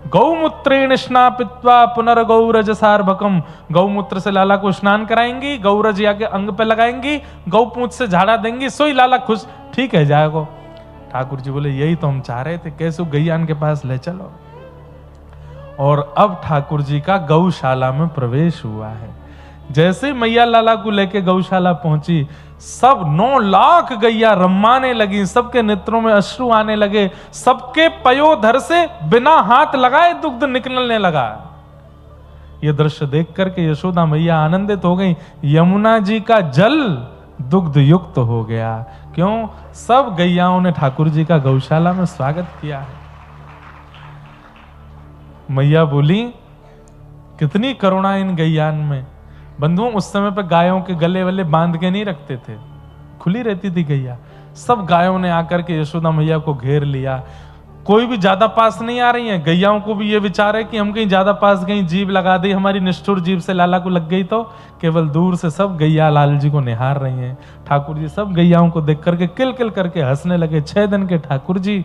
गौमूत्रेण स्नापित्वा पुनर्गौरज सार्वकम। गौमूत्र से लाला को स्नान कराएंगी, गौरज या के अंग पे लगाएंगी, गौपूंछ से झाड़ा देंगी, सोई लाला खुश ठीक है जाएगा। ठाकुर जी बोले यही तो हम चाह रहे थे, कैसे गैयान के पास ले चलो। और अब ठाकुर जी का गौशाला में प्रवेश हुआ है। जैसे मैया लाला को लेके गौशाला पहुंची, सब 9 लाख गैया रम्माने लगी, सबके नेत्रों में अश्रु आने लगे, सबके पयोधर से बिना हाथ लगाए दुग्ध निकलने लगा। यह दृश्य देख करके यशोदा मैया आनंदित हो गई। यमुना जी का जल दुग्ध युक्त हो गया। क्यों? सब गैयाओं ने ठाकुर जी का गौशाला में स्वागत किया है। मैया बोली, कितनी करुणा इन गैयान में। बंधुओं, उस समय पर गायों के गले वले बांध के नहीं रखते थे, खुली रहती थी गैया। सब गायों ने आकर के यशोदा मैया को घेर लिया। कोई भी ज्यादा पास नहीं आ रही है। गैयाओं को भी ये विचार है कि हम कहीं ज्यादा पास गई, जीभ लगा दी, हमारी निष्ठुर जीभ से लाला को लग गई तो। केवल दूर से सब गैया लाल जी को निहार रही हैं। ठाकुर जी सब गैयाओं को देख करके किल किल करके हंसने लगे। 6 दिन के ठाकुर जी।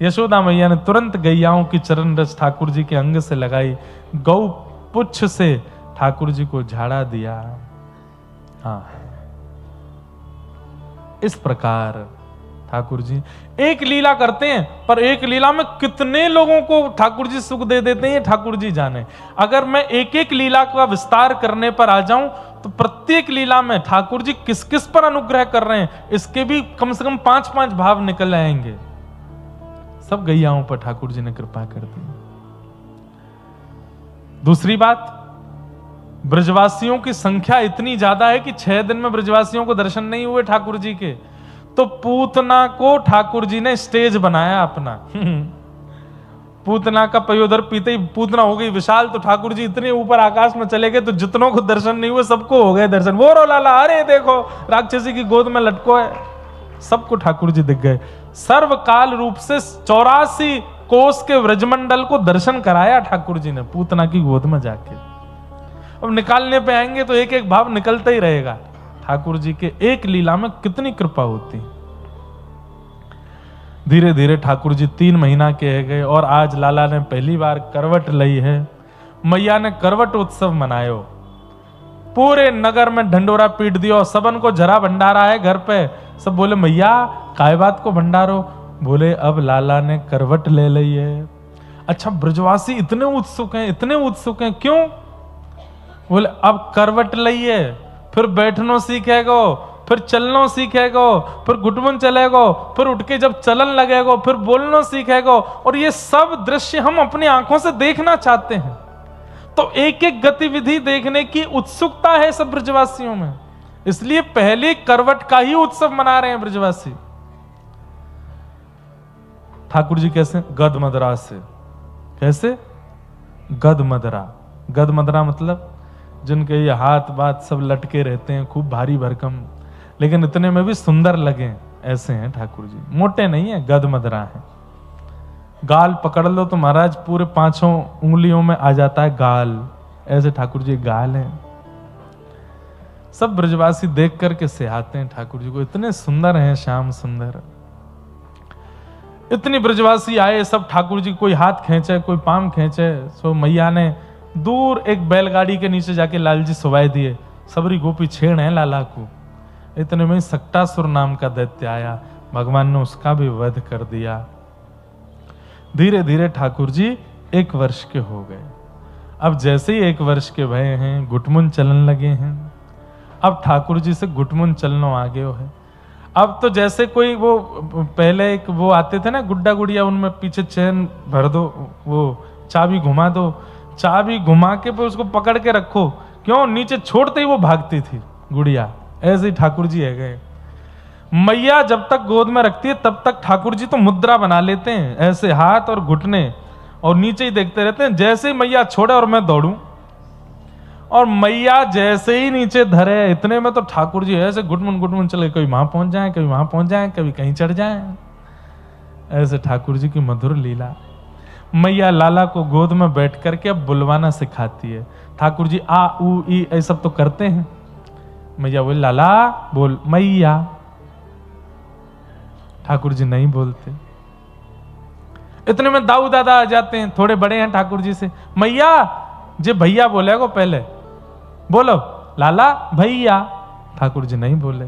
यशोदा मैया ने तुरंत गैयाओं की चरण रस ठाकुर जी के अंग से लगाई, गौ पुच्छ से ठाकुर जी को झाड़ा दिया। हाँ, इस प्रकार ठाकुर जी एक लीला करते हैं, पर एक लीला में कितने लोगों को ठाकुर जी सुख दे देते हैं ठाकुर जी जाने। अगर मैं एक एक लीला का विस्तार करने पर आ जाऊं तो प्रत्येक लीला में ठाकुर जी किस किस पर अनुग्रह कर रहे हैं इसके भी कम से कम 5-5 भाव निकल आएंगे। सब गैयाओं पर ठाकुर जी ने कृपा कर दी। दूसरी बात, ब्रजवासियों की संख्या इतनी ज्यादा है कि 6 दिन में ब्रजवासियों को दर्शन नहीं हुए ठाकुर जी के, तो पूतना को ठाकुर जी ने स्टेज बनाया अपना। पूतना का पयोदर पीते ही पूतना हो गई विशाल, तो ठाकुर जी इतने ऊपर आकाश में चले गए तो जितनों को दर्शन नहीं हुए सबको हो गए दर्शन। वो रो लाला, अरे देखो राक्षसी की गोद में लटको है, सबको ठाकुर जी दिख गए। सर्वकाल रूप से 84 कोस के व्रजमंडल को दर्शन कराया ठाकुर जी ने पूतना की गोद में जाके। अब निकालने पे आएंगे तो एक एक भाव निकलता ही रहेगा। ठाकुर जी के एक लीला में कितनी कृपा होती। धीरे धीरे ठाकुर जी 3 महीना के है गए और आज लाला ने पहली बार करवट ली है। मैया ने करवट उत्सव मनायो, पूरे नगर में ढंडोरा पीट दियो, सबन को जरा भंडारा है घर पे। सब बोले मैया काय बात को भंडारो? बोले अब लाला ने करवट ले ली है। अच्छा ब्रजवासी इतने उत्सुक हैं, इतने उत्सुक हैं, क्यों? बोले अब करवट ली है, फिर बैठनो सीखेगो, फिर चलनो सीखेगो, फिर घुटमुन चलेगो, फिर उठ के जब चलन लगेगो, फिर बोलनो सीखेगो। और ये सब दृश्य हम अपनी आंखों से देखना चाहते हैं, तो एक एक गतिविधि देखने की उत्सुकता है सब ब्रजवासियों में। इसलिए पहले करवट का ही उत्सव मना रहे हैं ब्रजवासी। ठाकुर जी कैसे? गद मदरा से। कैसे? गद मदरा। गद मदरा मतलब जिनके ये हाथ बात सब लटके रहते हैं, खूब भारी भरकम, लेकिन इतने में भी सुंदर लगे, ऐसे हैं ठाकुर जी। मोटे नहीं है, गद मदरा है। गाल पकड़ लो तो महाराज पूरे 5 उंगलियों में आ जाता है गाल, ऐसे ठाकुर जी गाल हैं। सब ब्रजवासी देख करके सिहाते हैं ठाकुर जी को, इतने सुंदर हैं, श्याम सुंदर। इतनी ब्रजवासी आए सब ठाकुर जी, कोई हाथ खींचे, कोई पाम खींचे। सो मैया ने दूर एक बैलगाड़ी के नीचे जाके लाल जी सुवाए दिए। सबरी गोपी छेड़ है लाला को। इतने में सक्टासुर नाम का दैत्य आया, भगवान ने उसका भी वध कर दिया। धीरे धीरे ठाकुर जी 1 वर्ष के हो गए। अब जैसे ही 1 वर्ष के भये हैं, घुटमुन चलन लगे हैं। अब ठाकुर जी से घुटमुन चलनो आ गए है। अब तो जैसे कोई वो पहले एक वो आते थे ना गुड्डा गुड़िया, उनमें पीछे चैन भर दो, वो चाबी घुमा दो, चाबी घुमा के फिर उसको पकड़ के रखो, क्यों? नीचे छोड़ते ही वो भागती थी गुड़िया। ऐसे ही ठाकुर जी है गए। मैया जब तक गोद में रखती है तब तक ठाकुर जी तो मुद्रा बना लेते हैं, ऐसे हाथ और घुटने, और नीचे ही देखते रहते हैं। जैसे ही मैया छोड़े और मैं दौड़ूं, और मैया जैसे ही नीचे धरे, इतने में तो ठाकुर जी ऐसे घुटमुन चले, कभी वहां पहुंच जाए, कभी वहां पहुंच जाए, कभी कहीं चढ़ जाए। ऐसे ठाकुर जी की मधुर लीला। मैया लाला को गोद में बैठ करके अब बुलवाना सिखाती है। ठाकुर जी आ ऊ ई ये सब तो करते हैं। मैया बोले लाला बोल, मैया। ठाकुर जी नहीं बोलते। इतने में दाऊ दादा आ जाते हैं, थोड़े बड़े हैं ठाकुर जी से। मैया जे भैया बोलेगो, पहले बोलो लाला भैया। ठाकुर जी नहीं बोले।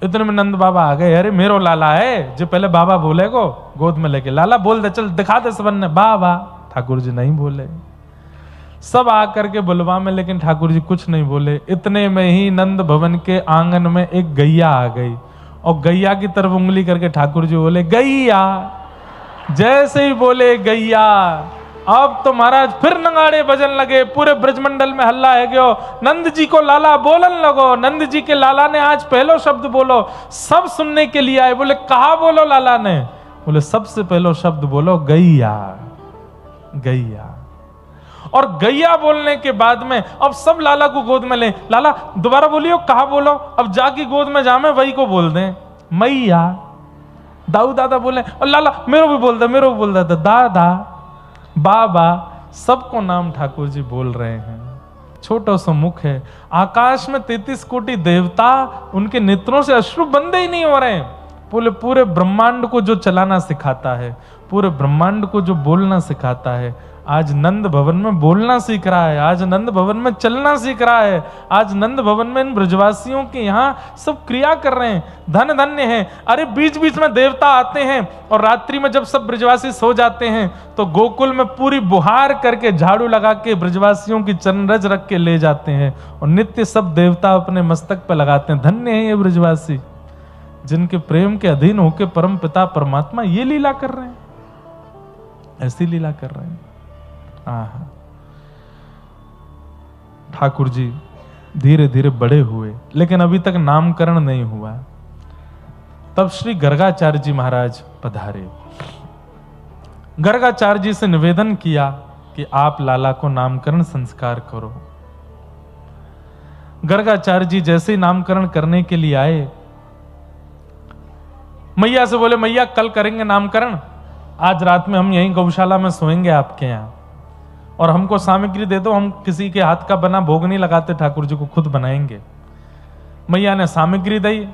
इतने में नंद बाबा आ गए। अरे मेरो लाला है, जो पहले बाबा बोलेगो, गोद में लेके लाला बोल दे, चल दिखा दे सबन ने बाबा। ठाकुर जी नहीं बोले। सब आकर के बुलवा में, लेकिन ठाकुर जी कुछ नहीं बोले। इतने में ही नंद भवन के आंगन में एक गैया आ गई, और गैया की तरफ उंगली करके ठाकुर जी बोले गैया। जैसे ही बोले गैया, अब तो महाराज फिर नगाड़े बजन लगे, पूरे ब्रजमंडल में हल्ला है गयो। नंद जी को लाला बोलन लगो। नंद जी के लाला ने आज पहलो शब्द बोलो, सब सुनने के लिए आए। बोले कहा बोलो लाला ने? बोले सबसे पहलो शब्द बोलो गैया, गैया। और गैया बोलने के बाद में अब सब लाला को गोद में ले। लाला दोबारा बोलियो, कहा बोलो? अब जाके गोद में जामे वही को बोल दें मैया। दाऊ दादा बोले, और लाला मेरो भी बोल दे, मेरो भी बोल दे, दादा बाबा। सबको नाम ठाकुर जी बोल रहे हैं। छोटा सा मुख है, आकाश में 33 कोटि देवता, उनके नेत्रों से अश्रु बंदे ही नहीं हो रहे हैं। पूरे ब्रह्मांड को जो चलाना सिखाता है, पूरे ब्रह्मांड को जो बोलना सिखाता है, आज नंद भवन में बोलना सीख रहा है, आज नंद भवन में चलना सीख रहा है, आज नंद भवन में इन ब्रजवासियों के यहाँ सब क्रिया कर रहे हैं। धन धन्य है। अरे बीच बीच में देवता आते हैं और रात्रि में जब सब ब्रजवासी सो जाते हैं तो गोकुल में पूरी बुहार करके झाड़ू लगा के ब्रजवासियों की चरणरज रख के ले जाते हैं और नित्य सब देवता अपने मस्तक पर लगाते हैं। धन्य है ये ब्रजवासी, जिनके प्रेम के अधीन होकर परम पिता परमात्मा ये लीला कर रहे हैं, ऐसी लीला कर रहे हैं। ठाकुर जी धीरे धीरे बड़े हुए, लेकिन अभी तक नामकरण नहीं हुआ। तब श्री गर्गाचार्य जी महाराज पधारे। गर्गाचार्य जी से निवेदन किया कि आप लाला को नामकरण संस्कार करो। गर्गाचार्य जी जैसे ही नामकरण करने के लिए आए, मैया से बोले, मैया कल करेंगे नामकरण, आज रात में हम यहीं गौशाला में सोएंगे आपके यहाँ, और हमको सामग्री दे दो, हम किसी के हाथ का बना भोग नहीं लगाते, ठाकुर जी को खुद बनाएंगे। मैया ने सामग्री दी।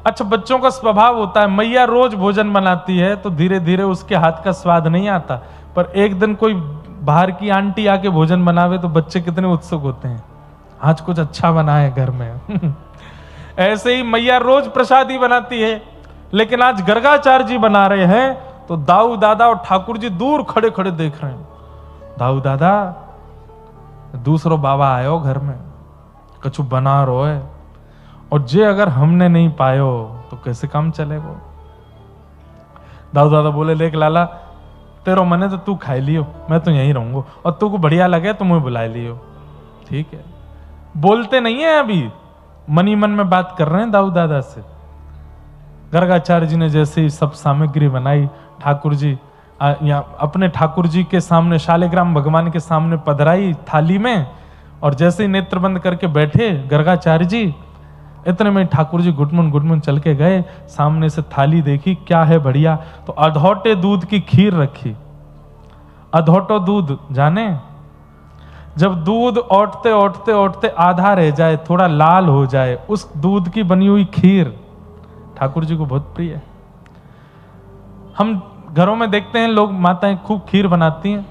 अच्छा, बच्चों का स्वभाव होता है, मैया रोज भोजन बनाती है तो धीरे धीरे उसके हाथ का स्वाद नहीं आता, पर एक दिन कोई बाहर की आंटी आके भोजन बनावे तो बच्चे कितने उत्सुक होते हैं, आज कुछ अच्छा बना है घर में। ऐसे ही मैया रोज प्रसादी बनाती है, लेकिन आज गर्गाचार्य जी बना रहे हैं तो दाऊ दादा और ठाकुर जी दूर खड़े खड़े देख रहे हैं। दाऊ दादा, दूसरो बाबा आयो घर में, कछु बना रो है, और जे अगर हमने नहीं पायो तो कैसे काम चलेगा। दाऊ दादा बोले, देख लाला, तेरो मने तो तू खाई लियो, मैं तो यहीं रहूंगा, और तू को बढ़िया लगे तो मुझे बुला लियो। ठीक है, बोलते नहीं है, अभी मनी मन में बात कर रहे हैं दाऊ दादा से। गर्गाचार्य जी ने जैसे ही सब सामग्री बनाई, ठाकुर जी अपने ठाकुर जी के सामने, शालिग्राम भगवान के सामने पधराई थाली में, और जैसे ही नेत्र बंद करके बैठे गर्गाचार्य जी, इतने में ठाकुर जी गुटमुन चल के गए, सामने से थाली देखी, क्या है बढ़िया, तो अधौटे दूध की खीर रखी। अधौटो दूध जाने, जब दूध औटते औटते औटते आधा रह जाए, थोड़ा लाल हो जाए, उस दूध की बनी हुई खीर ठाकुर जी को बहुत प्रिय है। हम घरों में देखते हैं लोग, माताएं खूब खीर बनाती हैं,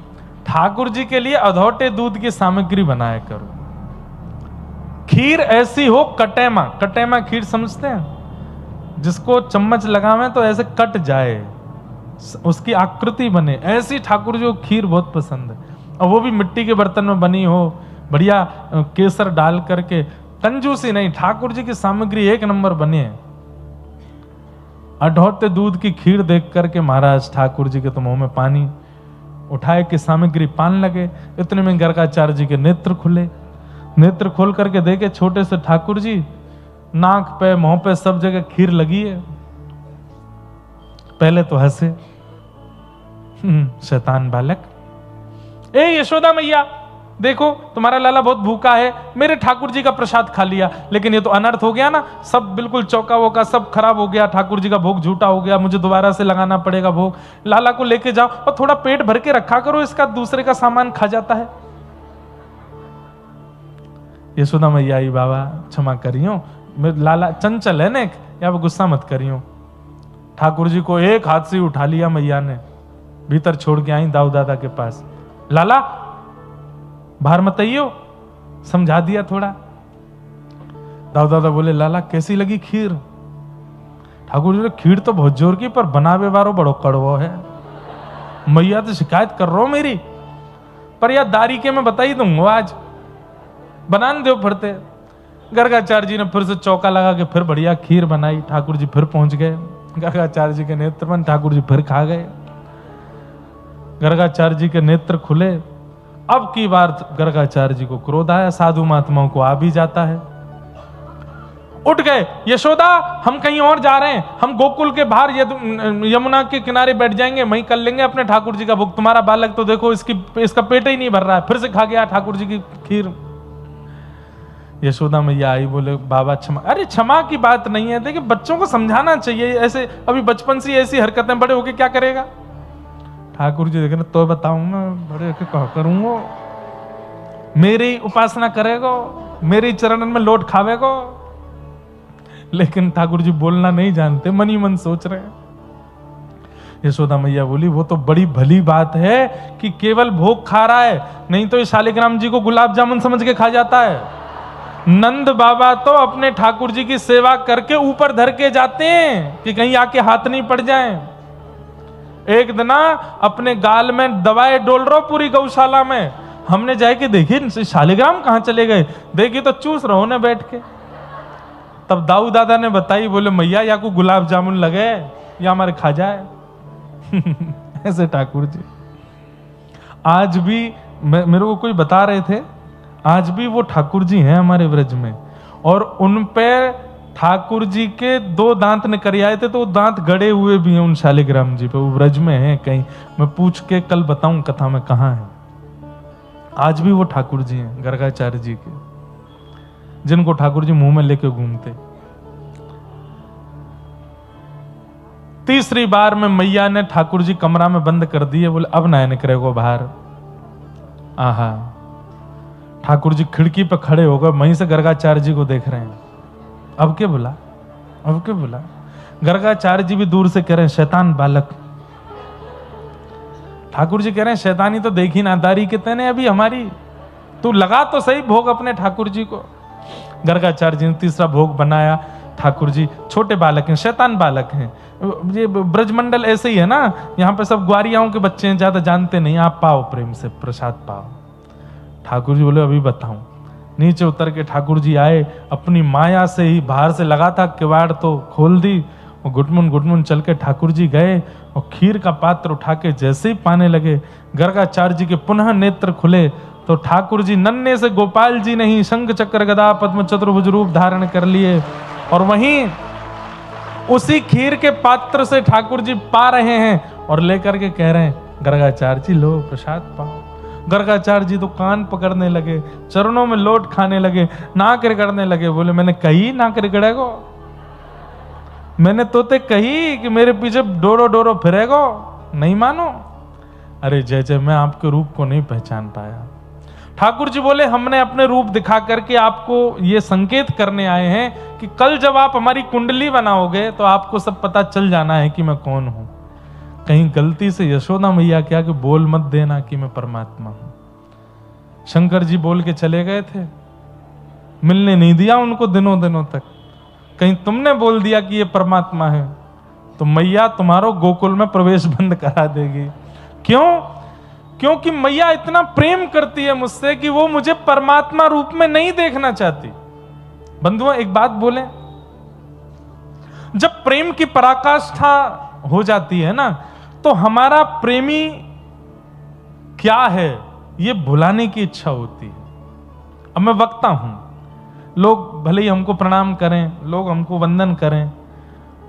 ठाकुर जी के लिए अधौटे दूध की सामग्री बनाया करो। खीर ऐसी हो कटेमा, कटेमा खीर समझते हैं, जिसको चम्मच लगावे तो ऐसे कट जाए, उसकी आकृति बने, ऐसी ठाकुर जी को खीर बहुत पसंद है, और वो भी मिट्टी के बर्तन में बनी हो, बढ़िया केसर डाल करके, कंजूसी नहीं, ठाकुर जी की सामग्री एक नंबर बने। अधौटे दूध की खीर देख करके महाराज ठाकुर जी के तो मुंह में पानी, उठाए के सामग्री पान लगे। इतने में गर्गाचार्य जी के नेत्र खुले, नेत्र खोल करके देखे छोटे से ठाकुर जी, नाक पे मुंह पे सब जगह खीर लगी है। पहले तो हंसे, शैतान बालक, ए यशोदा मैया, देखो तुम्हारा लाला बहुत भूखा है, मेरे ठाकुर जी का प्रसाद खा लिया, लेकिन ये तो अनर्थ हो गया ना, सब बिल्कुल चौका वोका सब खराब हो गया, ठाकुर जी का भोग झूठा हो गया, मुझे दोबारा से लगाना पड़ेगा भोग। लाला को लेके जाओ और थोड़ा पेट भर के रखा करो, इसका दूसरे का सामान खा जाता है। यशोदा मैया आई, बाबा क्षमा करियो, मेरे लाला चंचल है ना, या गुस्सा मत करियो। ठाकुर जी को एक हाथ से उठा लिया मैया ने, भीतर छोड़ के आई दाऊ दादा के पास। लाला बाहर मत आइयो, समझा दिया थोड़ा। दाऊ दादा बोले, लाला कैसी लगी खीर? ठाकुर जी ने, खीर तो बहुत जोर की, पर बनावे वारो बड़ो कड़वो है, मैया तो शिकायत कर रहा हो मेरी, पर यार दारी के मैं बता ही दूंगा, आज बनान दो फरते। गर्गाचार्य जी ने फिर से चौका लगा के फिर बढ़िया खीर बनाई, ठाकुर जी फिर पहुंच गए, गर्गाचार्य जी के नेत्र बन, ठाकुर जी फिर खा गए। गर्गाचार्य जी के नेत्र खुले। अब की बार गर्गाचार्य जी को क्रोध आया, साधु महात्माओं को आ भी जाता है। उठ गए, यशोदा हम कहीं और जा रहे हैं, हम गोकुल के बाहर यमुना के किनारे बैठ जाएंगे, वहीं कर लेंगे अपने ठाकुर जी का भोग। तुम्हारा बालक तो देखो इसका पेट ही नहीं भर रहा है, फिर से खा गया ठाकुर जी की खीर। यशोदा मैया आई, बोले बाबा क्षमा। अरे क्षमा की बात नहीं है, देखिए बच्चों को समझाना चाहिए, ऐसे अभी बचपन से ऐसी हरकतें, बड़े होके क्या करेगा। ठाकुर जी देखे तो बताऊंगा, बड़े होके क्या करूंगा, मेरी उपासना करेगो, मेरी चरणन में लोट खावेगो। लेकिन ठाकुर जी बोलना नहीं जानते, मन ही मन सोच रहे हैं। यशोदा मैया बोली वो तो बड़ी भली बात है कि केवल भोग खा रहा है, नहीं तो ये शालिग्राम जी को गुलाब जामुन समझ के खा जाता है। नंद बाबा तो अपने ठाकुर जी की सेवा करके ऊपर धर के जाते हैं कि कहीं आके हाथ नहीं पड़ जाए। एक दिन अपने गाल में दवाएं डोल रहा पूरी गौशाला में, हमने जाके देखी शालिग्राम कहां चले गए, देखी तो चूस रहो ने बैठ के। तब दाऊ दादा ने बताई, बोले मैया या को गुलाब जामुन लगे या हमारे खा जाए। ऐसे ठाकुर जी आज भी मेरे को कोई बता रहे थे, आज भी वो ठाकुर जी हैं हमारे व्रज में, और उन पे ठाकुर जी के 2 दांत निकल आए थे, तो दांत गड़े हुए भी हैं उन शालिग्राम जी पे। वो व्रज में हैं कहीं, मैं पूछ के कल बताऊं कथा में कहां है। आज भी वो ठाकुर जी हैं गर्गाचार्य जी के, जिनको ठाकुर जी मुंह में लेके घूमते। तीसरी बार में मैया ने ठाकुर जी कमरा में बंद कर दिए, बोले अब ना निकलेगो बाहर। आहा, ठाकुर जी खिड़की पे खड़े हो गए, वहीं से गर्गाचार्य जी को देख रहे हैं। अब के बुला, अब के बुला। गर्गाचार्य जी भी दूर से कह रहे हैं शैतान बालक। ठाकुर जी कह रहे हैं शैतानी तो देखी ना दारी के तेने अभी हमारी, तू लगा तो सही भोग अपने ठाकुर जी को। गर्गाचार्य जी ने तीसरा भोग बनाया। ठाकुर जी छोटे बालक हैं, शैतान बालक हैं। ये ब्रजमंडल ऐसे ही है ना, यहाँ पे सब ग्वारियाओं के बच्चे हैं, ज्यादा जानते नहीं, आप पाओ प्रेम से प्रसाद पाओ। ठाकुर जी बोले अभी बताऊं। नीचे उतर के ठाकुर जी आए, अपनी माया से ही बाहर से लगा था किवाड़ तो खोल दी, और गुटमुन चल के ठाकुर जी गए और खीर का पात्र उठा के जैसे ही पाने लगे, गर्गाचार्य जी के पुनः नेत्र खुले तो ठाकुर जी नन्हे से गोपाल जी नहीं, शंख चक्र गदा पद्म चतुर्भुज रूप धारण कर लिए, और वहीं उसी खीर के पात्र से ठाकुर जी पा रहे हैं और लेकर के कह रहे हैं गर्गाचार्य जी लो प्रसाद पाओ। गर्गाचार्य जी तो कान पकड़ने लगे, चरणों में लोट खाने लगे, नाक रगड़ने लगे। बोले मैंने कही नाक रगड़ेगो, मैंने तोते कही कि मेरे पीछे डोरो डोरो फिरेगो, नहीं मानो। अरे जय जय, मैं आपके रूप को नहीं पहचान पाया। ठाकुर जी बोले हमने अपने रूप दिखा करके आपको ये संकेत करने आए हैं कि कल जब आप हमारी कुंडली बनाओगे तो आपको सब पता चल जाना है कि मैं कौन हूं। कहीं गलती से यशोदा मैया क्या कि बोल मत देना कि मैं परमात्मा हूं। शंकर जी बोल के चले गए थे, मिलने नहीं दिया उनको दिनों तक। कहीं तुमने बोल दिया कि ये परमात्मा है तो मैया तुम्हारो गोकुल में प्रवेश बंद करा देगी। क्यों? क्योंकि मैया इतना प्रेम करती है मुझसे कि वो मुझे परमात्मा रूप में नहीं देखना चाहती। बंधुओं एक बात बोले, जब प्रेम की पराकाष्ठा हो जाती है ना, तो हमारा प्रेमी क्या है ये भुलाने की इच्छा होती है। अब मैं वक्ता हूं, लोग भले ही हमको प्रणाम करें, लोग हमको वंदन करें,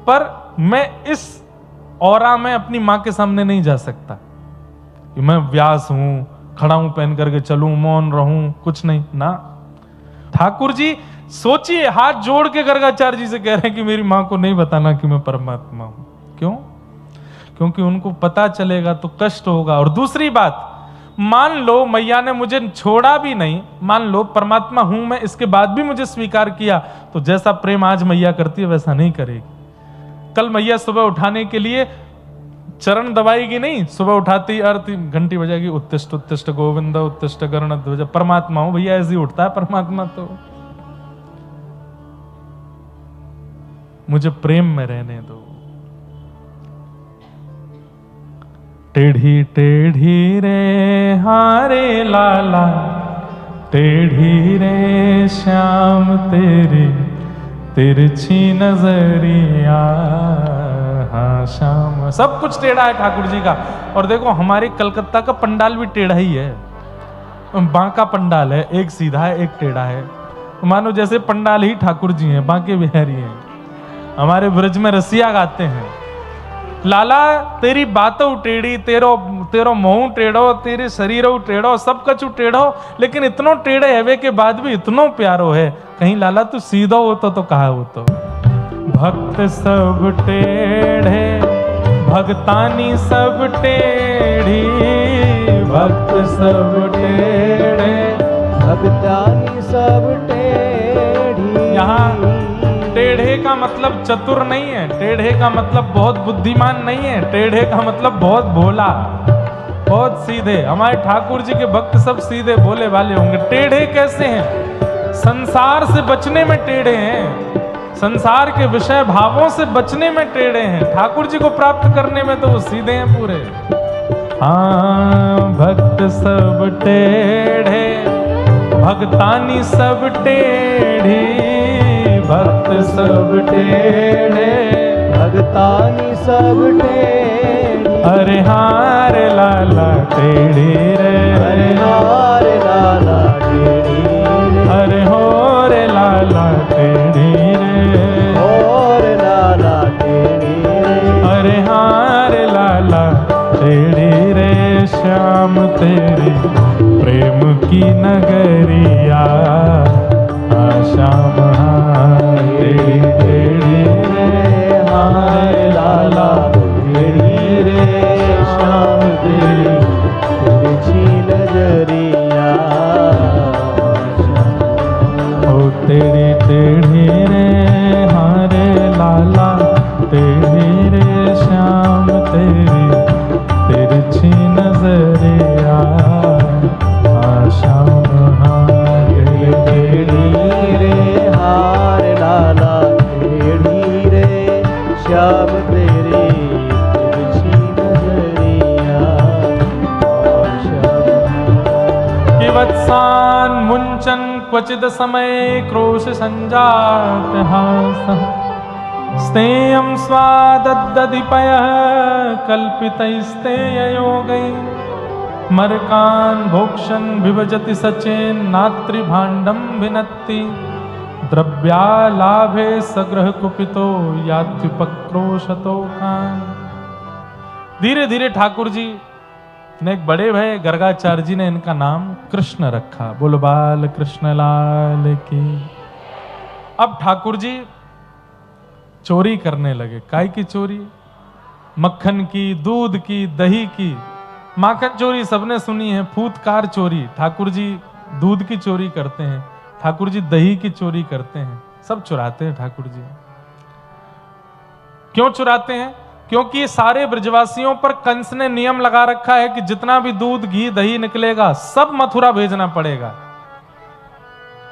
पर मैं इस औरा में अपनी मां के सामने नहीं जा सकता कि मैं व्यास हूं, खड़ा हूं पहन करके चलूं, मौन रहूं, कुछ नहीं ना। ठाकुर जी सोचिए, हाथ जोड़ के गर्गाचार्य जी से कह रहे हैं कि मेरी मां को नहीं बताना कि मैं परमात्मा हूं। क्यों? क्योंकि उनको पता चलेगा तो कष्ट होगा। और दूसरी बात, मान लो मैया ने मुझे छोड़ा भी नहीं, मान लो परमात्मा हूं मैं, इसके बाद भी मुझे स्वीकार किया, तो जैसा प्रेम आज मैया करती है वैसा नहीं करेगी। कल मैया सुबह उठाने के लिए चरण दबाएगी नहीं, सुबह उठाती आरती घंटी बजाएगी, उत्तिष्ठ उत्तिष्ठ गोविंद उत्तिष्ठ गरुड़ध्वज। परमात्मा हूं भैया, ऐसे ही उठता है परमात्मा। तो मुझे प्रेम में रहने दो। टेढ़ी टेढ़ी रे हारे लाला, टेढ़ी रे श्याम तेरी तिरछी नजरिया, हाँ श्याम। सब कुछ टेढ़ा है ठाकुर जी का। और देखो हमारे कलकत्ता का पंडाल भी टेढ़ा ही है, बांका पंडाल है, एक सीधा है एक टेढ़ा है। मानो जैसे पंडाल ही ठाकुर जी हैं, बांके बिहारी हैं। हमारे ब्रज में रसिया गाते हैं, लाला तेरी बातों टेढ़ी, तेरो मुंह टेढ़ो, तेरे शरीर टेढ़ो, सब कछु टेढ़ो, लेकिन इतनो टेढ़े हेवे के बाद भी इतनो प्यारो है। कहीं लाला तू सीधो होतो तो कहा होतो। भक्त सब टेढ़े, भक्तानी सब टेढ़ी, भक्त सब टेढ़े, भक्तानी सब टेढ़ी। यहाँ टेढ़े का मतलब चतुर नहीं है, टेढ़े का मतलब बहुत बुद्धिमान नहीं है, टेढ़े का मतलब बहुत भोला, बहुत सीधे। हमारे ठाकुर जी के भक्त सब सीधे भोले वाले होंगे। टेढ़े कैसे हैं? संसार से बचने में टेढ़े हैं, संसार के विषय भावों से बचने में टेढ़े हैं, ठाकुर जी को प्राप्त करने में तो वो सीधे हैं पूरे। हाँ, भक्त सब टेढ़े, भक्तानी सब टेढ़ी, भक्त सब टेढ़े, भक्तानी सब टेढ़ी। अरे हार लाला टेढ़ी रे, अरे हार लाला टेढ़ी रे, अरे हो रे लाला टेढ़ी रे, और लाला टेढ़ी रे, अरे हार लाला टेढ़ी रे। श्याम तेरी प्रेम की नगरिया, श्याम हार तेरी टेढ़ी रे, हार लाला टेढ़ी रे, श्याम तेरी तिरछी नजरिया। ओ तेरी टेढ़ी रे, हारे लाला टेढ़ी रे, श्याम तेरी तिरछी नजरिया, श्याम हार टेढ़ी रे, हार लाला टेढ़ी रे, श्याम तेरी तिरछी नजरिया। कि वत्सान मुंचन क्वचिद समय क्रोश संजात हासः, स्तेयं स्वादद्दधिपयः कल्पितैस्तेययोगैः, मरकान् भोक्षन् विभजति सचेन नात्रिभाण्डं भिनत्ति, द्रव्यालाभे सग्रह कुपितो यात्युपक्रोशतो कान्। धीरे धीरे ठाकुर जी ने एक बड़े भाई गर्गाचार्य जी ने इनका नाम कृष्ण रखा। बोलो बाल कृष्ण लाल की। अब ठाकुर जी चोरी करने लगे। काय की चोरी? मक्खन की, दूध की, दही की। माखन चोरी सबने सुनी है, फूतकार चोरी। ठाकुर जी दूध की चोरी करते हैं, ठाकुर जी दही की चोरी करते हैं, सब चुराते हैं ठाकुर जी। क्यों चुराते हैं? क्योंकि सारे ब्रजवासियों पर कंस ने नियम लगा रखा है कि जितना भी दूध, घी, दही निकलेगा सब मथुरा भेजना पड़ेगा।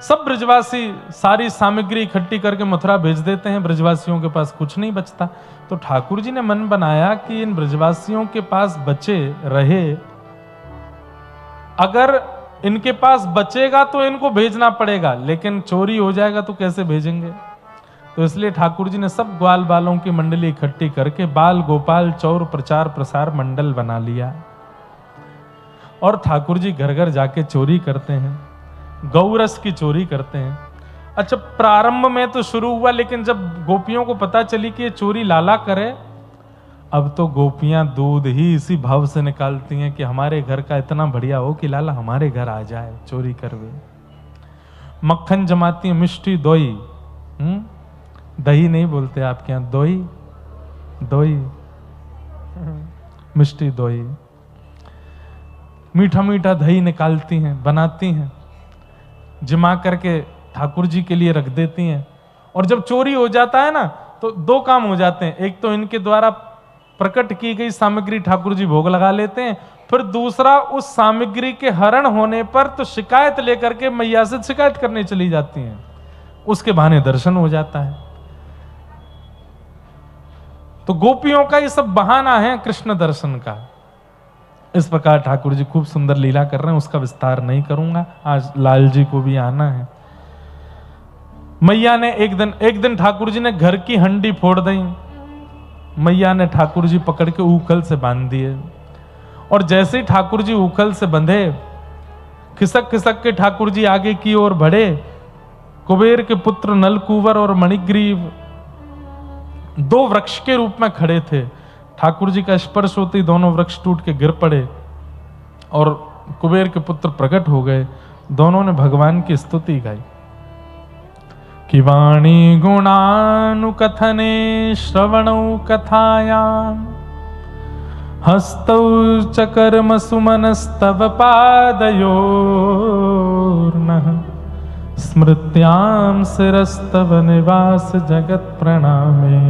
सब ब्रजवासी सारी सामग्री इकट्ठी करके मथुरा भेज देते हैं, ब्रजवासियों के पास कुछ नहीं बचता। तो ठाकुर जी ने मन बनाया कि इन ब्रजवासियों के पास बचे रहे, अगर इनके पास बचेगा तो इनको भेजना पड़ेगा, लेकिन चोरी हो जाएगा तो कैसे भेजेंगे। तो इसलिए ठाकुर जी ने सब ग्वाल बालों की मंडली इकट्ठी करके बाल गोपाल चौर प्रचार प्रसार मंडल बना लिया और ठाकुर जी घर घर जाके चोरी करते हैं, गौरस की चोरी करते हैं। अच्छा, प्रारंभ में तो शुरू हुआ, लेकिन जब गोपियों को पता चली कि ये चोरी लाला करे, अब तो गोपियां दूध ही इसी भाव से निकालती हैं कि हमारे घर का इतना बढ़िया हो कि लाला हमारे घर आ जाए चोरी करवे। मक्खन जमाती है, मिष्टी दोई, दही नहीं बोलते आपके यहां, दोई दोई, मिष्टी दोई, मीठा मीठा दही निकालती हैं, बनाती हैं, जमा करके ठाकुर जी के लिए रख देती हैं। और जब चोरी हो जाता है ना तो दो काम हो जाते हैं, एक तो इनके द्वारा प्रकट की गई सामग्री ठाकुर जी भोग लगा लेते हैं, फिर दूसरा उस सामग्री के हरण होने पर तो शिकायत लेकर के मैया से शिकायत करने चली जाती हैं, उसके बहाने दर्शन हो जाता है। तो गोपियों का ये सब बहाना है कृष्ण दर्शन का। इस प्रकार ठाकुर जी खूब सुंदर लीला कर रहे हैं, उसका विस्तार नहीं करूंगा, आज लाल जी को भी आना है। मैया ने एक दिन ठाकुर जी ने घर की हंडी फोड़ दी, मैया ने ठाकुर जी पकड़ के ऊखल से बांध दिए, और जैसे ही ठाकुर जी ऊखल से बंधे, खिसक खिसक के ठाकुर जी आगे की ओर बढ़े। कुबेर के पुत्र नलकूवर और मणिग्रीव दो वृक्ष के रूप में खड़े थे। ठाकुर जी का स्पर्श होते ही दोनों वृक्ष टूट के गिर पड़े और कुबेर के पुत्र प्रकट हो गए। दोनों ने भगवान की स्तुति गाई कि वाणी गुणानुकथने श्रवणौ कथायां हस्तौ च कर्म सुमनस्तव पादयोर्नः स्मृत्याम शिरस्तव निवास जगत प्रणामे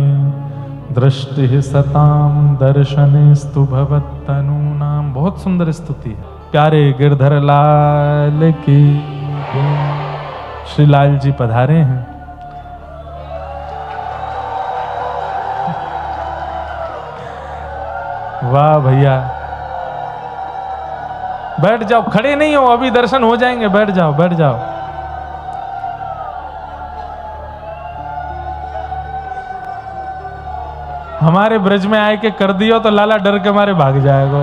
दृष्टि सताम दर्शनेस्तु भवत्तनूनाम। बहुत सुंदर स्तुति है। प्यारे गिरधर लाल की श्री लाल जी पधारे हैं। वाह भैया, बैठ जाओ, खड़े नहीं हो, अभी दर्शन हो जाएंगे, बैठ जाओ बैठ जाओ। हमारे ब्रज में आए के कर दियो तो लाला डर के मारे भाग जाएगा।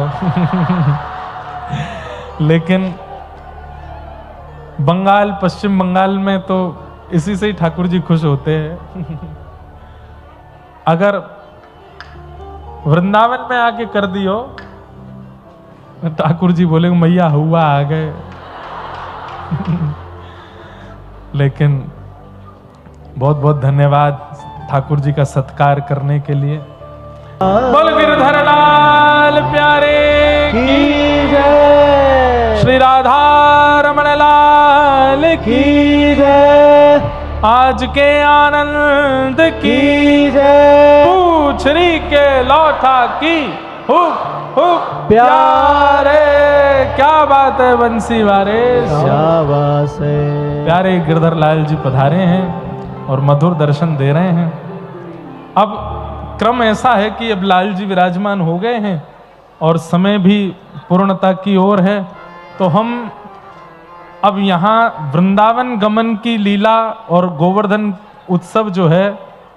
लेकिन बंगाल, पश्चिम बंगाल में तो इसी से ही ठाकुर जी खुश होते हैं। अगर वृंदावन में आके कर दियो, ठाकुर जी बोले मैया हुआ आ गए। लेकिन बहुत बहुत धन्यवाद ठाकुर जी का सत्कार करने के लिए। बोल गिरधर लाल प्यारे की जय, श्री राधा रमण लाल की जय, आज के आनंद की जय, पूछरी के लौथा की हुक हुक प्यारे। क्या बात है बंसी वारे, शाबाश है। प्यारे गिरधर लाल जी पधारे हैं और मधुर दर्शन दे रहे हैं। अब क्रम ऐसा है कि अब लाल जी विराजमान हो गए हैं और समय भी पूर्णता की ओर है, तो हम अब यहाँ वृंदावन गमन की लीला और गोवर्धन उत्सव जो है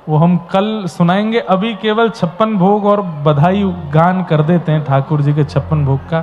वो हम कल सुनाएंगे। अभी केवल 56 भोग और बधाई गान कर देते हैं ठाकुर जी के 56 भोग का।